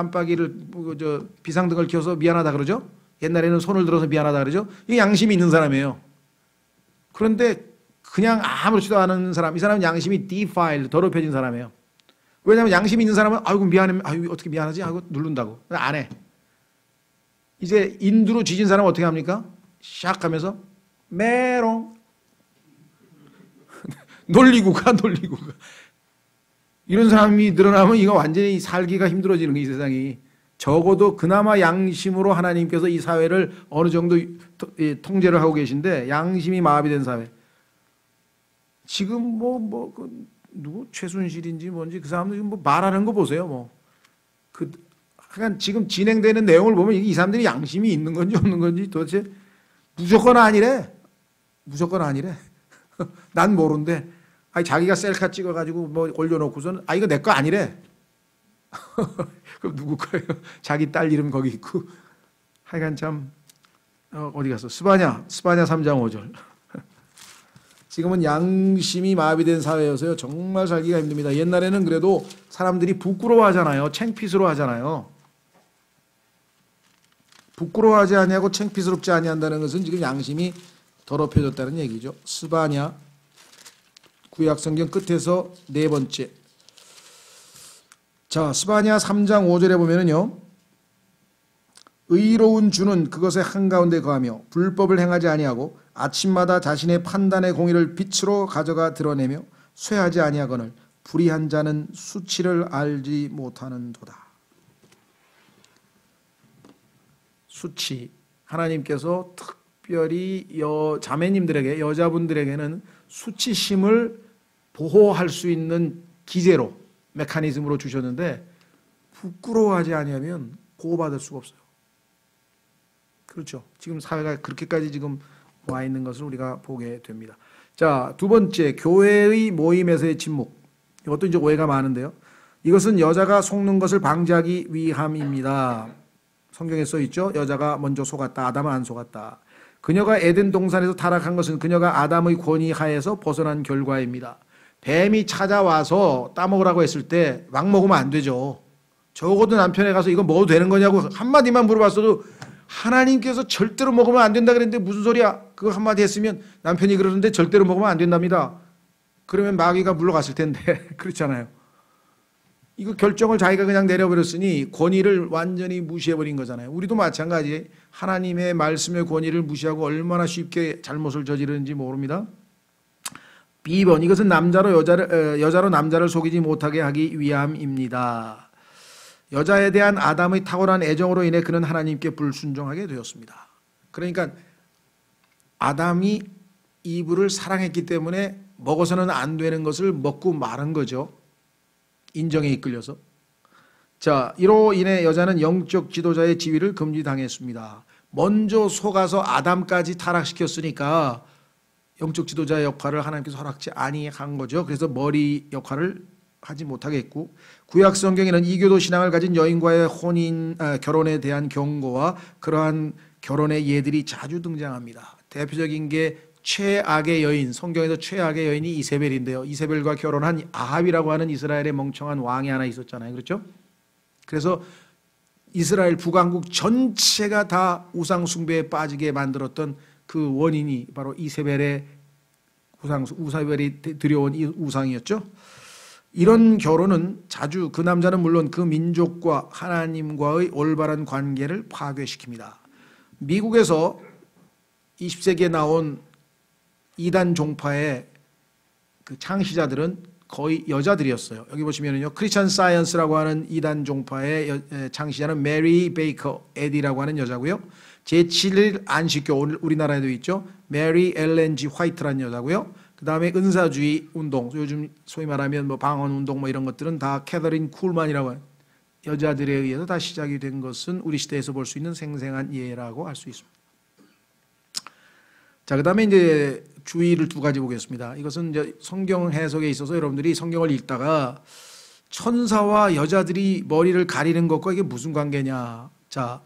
비상등을 켜서 미안하다 그러죠. 옛날에는 손을 들어서 미안하다 그러죠. 이게 양심이 있는 사람이에요. 그런데 그냥 아무렇지도 않은 사람, 이 사람은 양심이 defiled, 더럽혀진 사람이에요. 왜냐하면 양심이 있는 사람은 아이고 미안해, 아이고 어떻게 미안하지? 아이고 누른다고 안 해. 이제 인두로 지진 사람은 어떻게 합니까? 샥 하면서 메롱 놀리고 가. 이런 사람이 늘어나면 이거 완전히 살기가 힘들어지는 거예요, 이 세상이. 적어도 그나마 양심으로 하나님께서 이 사회를 어느 정도 통제를 하고 계신데 양심이 마비된 사회. 지금 누구 최순실인지 뭔지 그 사람들 말하는 거 보세요. 그러니까 지금 진행되는 내용을 보면 이 사람들이 양심이 있는 건지 없는 건지 도대체 무조건 아니래. 난 모른대. 자기가 셀카 찍어가지고 올려놓고서는 이거 내 거 아니래. 그럼 누구 거예요? 자기 딸 이름 거기 있고. 하여간 참 어디 갔어? 스바냐 3장 5절. 지금은 양심이 마비된 사회여서요. 정말 살기가 힘듭니다. 옛날에는 그래도 사람들이 부끄러워하잖아요. 창피스러워 하잖아요. 부끄러워하지 아니하고 창피스럽지 아니한다는 것은 지금 양심이 더럽혀졌다는 얘기죠. 스바냐 구약성경 끝에서 네 번째. 자, 스바냐 3장 5절에 보면은요. 의로운 주는 그것의 한가운데 거하며 불법을 행하지 아니하고 아침마다 자신의 판단의 공의를 빛으로 가져가 드러내며 쇠하지 아니하거늘 불의한 자는 수치를 알지 못하는도다. 수치. 하나님께서 특별히 자매님들에게, 여자분들에게는 수치심을 보호할 수 있는 기제로, 메커니즘으로 주셨는데 부끄러워하지 아니하면 보호받을 수가 없어요. 그렇죠. 지금 사회가 그렇게까지 지금 와 있는 것을 우리가 보게 됩니다. 자, 두 번째, 교회의 모임에서의 침묵. 이것도 이제 오해가 많은데요. 이것은 여자가 속는 것을 방지하기 위함입니다. 성경에 써 있죠. 여자가 먼저 속았다. 아담은 안 속았다. 그녀가 에덴 동산에서 타락한 것은 그녀가 아담의 권위 하에서 벗어난 결과입니다. 뱀이 찾아와서 따먹으라고 했을 때 막 먹으면 안 되죠. 적어도 남편에 가서 이거 먹어도 되는 거냐고 한마디만 물어봤어도 하나님께서 절대로 먹으면 안 된다 그랬는데 무슨 소리야? 그거 한마디 했으면 남편이 그러는데 절대로 먹으면 안 된답니다. 그러면 마귀가 물러갔을 텐데 그렇잖아요. 이거 결정을 자기가 그냥 내려버렸으니 권위를 완전히 무시해버린 거잖아요. 우리도 마찬가지. 하나님의 말씀의 권위를 무시하고 얼마나 쉽게 잘못을 저지르는지 모릅니다. B번, 이것은 여자로 남자를 속이지 못하게 하기 위함입니다. 여자에 대한 아담의 탁월한 애정으로 인해 그는 하나님께 불순종하게 되었습니다. 그러니까 아담이 이브를 사랑했기 때문에 먹어서는 안 되는 것을 먹고 마른 거죠. 인정에 이끌려서. 자, 이로 인해 여자는 영적 지도자의 지위를 금지당했습니다. 먼저 속아서 아담까지 타락시켰으니까 영적 지도자의 역할을 하나님께서 허락지 아니한 거죠. 그래서 머리 역할을 하지 못하게 했고, 구약 성경에는 이교도 신앙을 가진 여인과의 결혼에 대한 경고와 그러한 결혼의 예들이 자주 등장합니다. 대표적인 게 최악의 여인, 성경에서 최악의 여인이 이세벨인데요. 이세벨과 결혼한 아합이라고 하는 이스라엘의 멍청한 왕이 하나 있었잖아요. 그렇죠? 그래서 이스라엘 북왕국 전체가 다 우상 숭배에 빠지게 만들었던 그 원인이 바로 이세벨의 우사벨이 들여온 이 우상이었죠. 이런 결혼은 자주 그 남자는 물론 그 민족과 하나님과의 올바른 관계를 파괴시킵니다. 미국에서 20세기에 나온 이단 종파의 그 창시자들은 거의 여자들이었어요. 여기 보시면은요, 크리스천 사이언스라고 하는 이단 종파의 창시자는 메리 베이커 에디라고 하는 여자고요. 제7일 안식교, 우리나라에도 있죠. 메리 엘렌 지 화이트라는 여자고요. 그 다음에 은사주의 운동, 요즘 소위 말하면 뭐 방언 운동 뭐 이런 것들은 다 캐더린 쿨만이라고 하는 여자들에 의해서 다 시작이 된 것은 우리 시대에서 볼 수 있는 생생한 예라고 할 수 있습니다. 자, 그 다음에 이제 주의를 두 가지 보겠습니다. 이것은 이제 성경 해석에 있어서 여러분들이 성경을 읽다가 천사와 여자들이 머리를 가리는 것과 이게 무슨 관계냐. 자,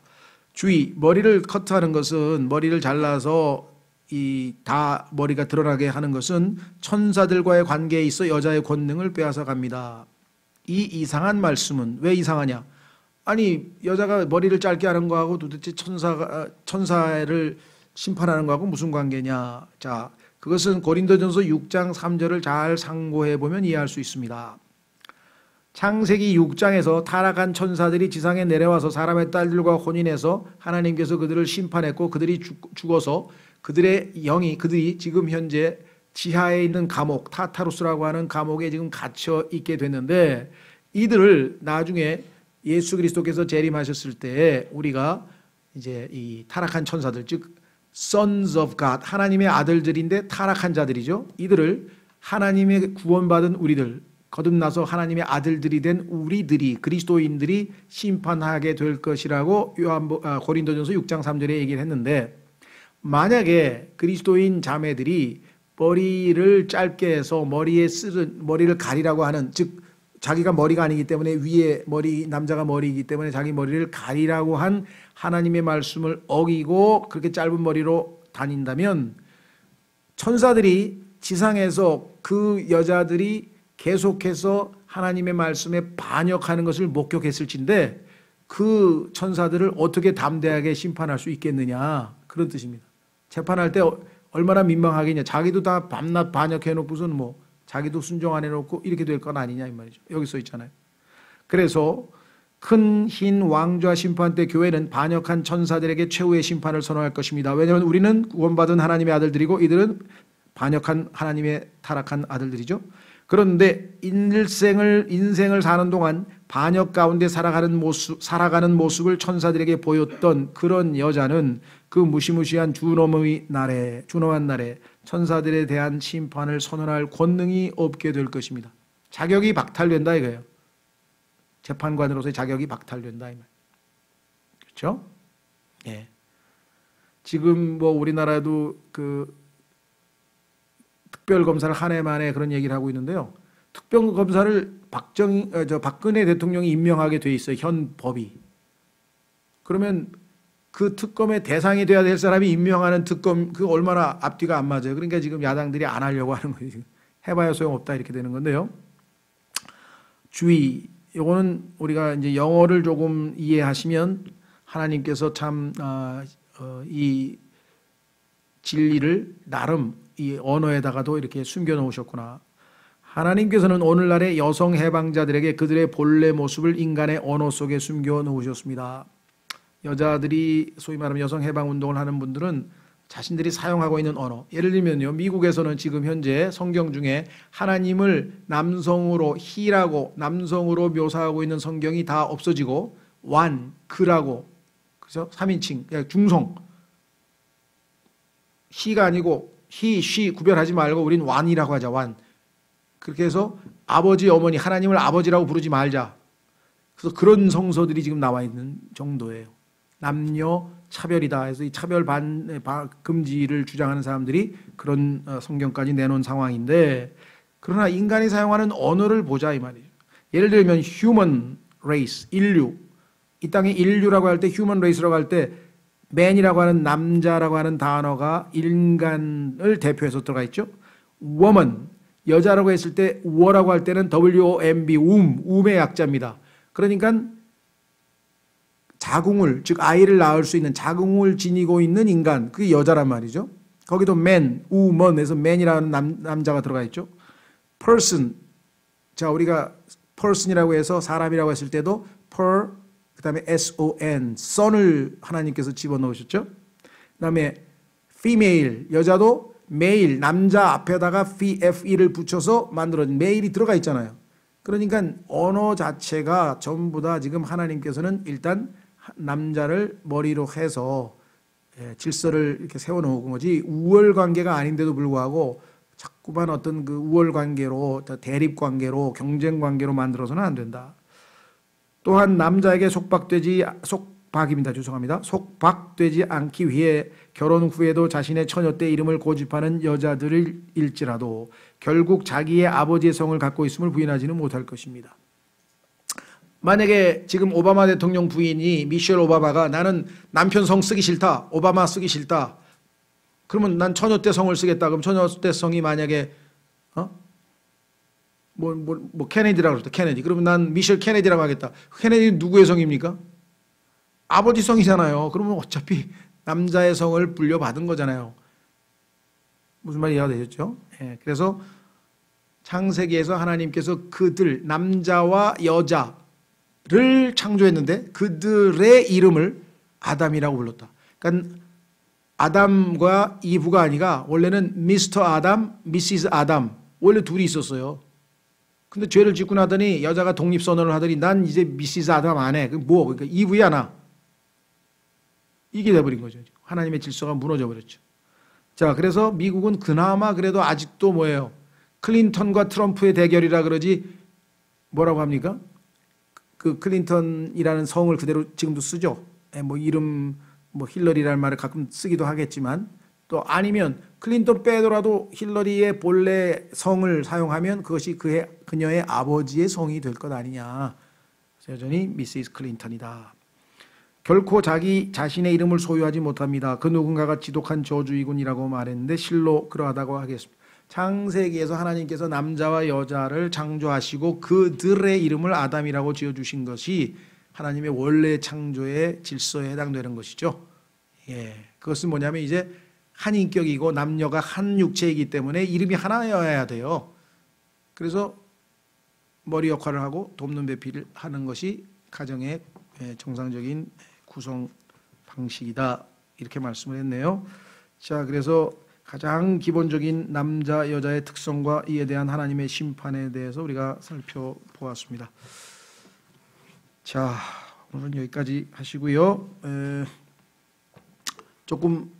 주의, 머리를 커트하는 것은, 머리를 잘라서 다 머리가 드러나게 하는 것은 천사들과의 관계에 있어 여자의 권능을 빼앗아 갑니다. 이 이상한 말씀은 왜 이상하냐? 아니, 여자가 머리를 짧게 하는 거하고 도대체 천사를 심판하는 거하고 무슨 관계냐? 자, 그것은 고린도전서 6장 3절을 잘 상고해 보면 이해할 수 있습니다. 창세기 6장에서 타락한 천사들이 지상에 내려와서 사람의 딸들과 혼인해서 하나님께서 그들을 심판했고, 그들이 죽어서 그들의 영이, 그들이 지금 현재 지하에 있는 감옥, 타타루스라고 하는 감옥에 지금 갇혀 있게 됐는데, 이들을 나중에 예수 그리스도께서 재림하셨을 때 우리가 이제 이 타락한 천사들, 즉 Sons of God, 하나님의 아들들인데 타락한 자들이죠. 이들을 하나님의 구원받은 우리들, 거듭나서 하나님의 아들들이 된 우리들이, 그리스도인들이 심판하게 될 것이라고 고린도전서 6장 3절에 얘기를 했는데, 만약에 그리스도인 자매들이 머리를 짧게 해서 머리를 가리라고 하는, 즉 자기가 머리가 아니기 때문에 위에 남자가 머리이기 때문에 자기 머리를 가리라고 한 하나님의 말씀을 어기고 그렇게 짧은 머리로 다닌다면, 천사들이 지상에서 그 여자들이 계속해서 하나님의 말씀에 반역하는 것을 목격했을진데 그 천사들을 어떻게 담대하게 심판할 수 있겠느냐, 그런 뜻입니다. 재판할 때 얼마나 민망하겠냐. 자기도 다 밤낮 반역해놓고서는 뭐 자기도 순종 안 해놓고 이렇게 될 건 아니냐 이 말이죠. 여기 써 있잖아요. 그래서 큰 흰 왕좌 심판 때 교회는 반역한 천사들에게 최후의 심판을 선언할 것입니다. 왜냐하면 우리는 구원받은 하나님의 아들들이고 이들은 반역한 하나님의 타락한 아들들이죠. 그런데 인생을 사는 동안 반역 가운데 살아가는 모습을 천사들에게 보였던 그런 여자는 그 무시무시한 준엄한 날에 천사들에 대한 심판을 선언할 권능이 없게 될 것입니다. 자격이 박탈된다 이거예요. 재판관으로서의 자격이 박탈된다 이 말. 그렇죠? 예. 지금 뭐 우리나라도 그 특별검사를 한 해 만에 그런 얘기를 하고 있는데요. 특별검사를 박근혜 대통령이 임명하게 돼 있어요. 현 법이. 그러면 그 특검의 대상이 돼야 될 사람이 임명하는 특검, 그 얼마나 앞뒤가 안 맞아요. 그러니까 지금 야당들이 안 하려고 하는 거예요. 해봐야 소용없다 이렇게 되는 건데요. 주의, 요거는 우리가 이제 영어를 조금 이해하시면 하나님께서 참 이 진리를 나름 이 언어에다가도 이렇게 숨겨 놓으셨구나. 하나님께서는 오늘날의 여성 해방자들에게 그들의 본래 모습을 인간의 언어 속에 숨겨 놓으셨습니다. 여자들이 소위 말하면 여성 해방 운동을 하는 분들은 자신들이 사용하고 있는 언어, 예를 들면요, 미국에서는 지금 현재 성경 중에 하나님을 남성으로 he라고 남성으로 묘사하고 있는 성경이 다 없어지고 그라고, 그죠? 3인칭 중성, he가 아니고 he, she 구별하지 말고 우린 완이라고 하자. 완. 그렇게 해서 아버지, 어머니, 하나님을 아버지라고 부르지 말자. 그래서 그런 성서들이 지금 나와 있는 정도예요. 남녀 차별이다 해서 이 차별 금지를 주장하는 사람들이 그런 성경까지 내놓은 상황인데, 그러나 인간이 사용하는 언어를 보자 이 말이죠. 예를 들면 human race, 인류. 이 땅에 인류라고 할 때, human race라고 할 때 man이라고 하는 남자라고 하는 단어가 인간을 대표해서 들어가 있죠. woman, 여자라고 했을 때 워라고 할 때는 WOMB, um의 약자입니다. 그러니까 자궁을, 즉 아이를 낳을 수 있는 자궁을 지니고 있는 인간, 그게 여자란 말이죠. 거기도 man, woman에서 man이라는 남자가 들어가 있죠. person, 자 우리가 person이라고 해서 사람이라고 했을 때도 그 다음에 son, son을 하나님께서 집어넣으셨죠. 그 다음에 female, 여자도 male, 남자 앞에다가 fe를 붙여서 만들어진 male이 들어가 있잖아요. 그러니까 언어 자체가 전부 다 지금 하나님께서는 일단 남자를 머리로 해서 질서를 이렇게 세워놓은 거지, 우월 관계가 아닌데도 불구하고 자꾸만 어떤 그 우월 관계로, 대립 관계로, 경쟁 관계로 만들어서는 안 된다. 또한 남자에게 속박되지 않기 위해 결혼 후에도 자신의 처녀 때 이름을 고집하는 여자들일지라도 결국 자기의 아버지의 성을 갖고 있음을 부인하지는 못할 것입니다. 만약에 지금 오바마 대통령 부인이 미셸 오바마가 나는 남편 성 쓰기 싫다, 오바마 쓰기 싫다, 그러면 난 처녀 때 성을 쓰겠다. 그럼 처녀 때 성이 만약에 케네디라고 그랬다. 케네디. 그러면 난 미셸 케네디라고 하겠다. 케네디는 누구의 성입니까? 아버지 성이잖아요. 그러면 어차피 남자의 성을 불려받은 거잖아요. 무슨 말이 이해가 되셨죠? 예, 그래서 창세기에서 하나님께서 그들, 남자와 여자를 창조했는데 그들의 이름을 아담이라고 불렀다. 그러니까 아담과 이브가 아니라 원래는 미스터 아담, 미시스 아담, 원래 둘이 있었어요. 근데 죄를 짓고 나더니 여자가 독립선언을 하더니 난 이제 미시스 아담 안 해. 그러니까 이브야 나. 이게 돼버린 거죠. 하나님의 질서가 무너져 버렸죠. 자, 그래서 미국은 그나마 그래도 아직도 뭐예요? 클린턴과 트럼프의 대결이라 그러지 뭐라고 합니까? 그 클린턴이라는 성을 그대로 지금도 쓰죠. 이름 힐러리라는 말을 가끔 쓰기도 하겠지만, 또 아니면 클린턴 빼더라도 힐러리의 본래 성을 사용하면 그것이 그녀의 아버지의 성이 될 것 아니냐. 여전히 미시스 클린턴이다. 결코 자기 자신의 이름을 소유하지 못합니다. 그 누군가가 지독한 저주이군이라고 말했는데 실로 그러하다고 하겠습니다. 창세기에서 하나님께서 남자와 여자를 창조하시고 그들의 이름을 아담이라고 지어주신 것이 하나님의 원래 창조의 질서에 해당되는 것이죠. 예, 그것은 뭐냐면 이제 한 인격이고 남녀가 한 육체이기 때문에 이름이 하나여야 돼요. 그래서 머리 역할을 하고 돕는 배필을 하는 것이 가정의 정상적인 구성 방식이다, 이렇게 말씀을 했네요. 자, 그래서 가장 기본적인 남자 여자의 특성과 이에 대한 하나님의 심판에 대해서 우리가 살펴보았습니다. 자, 오늘은 여기까지 하시고요. 조금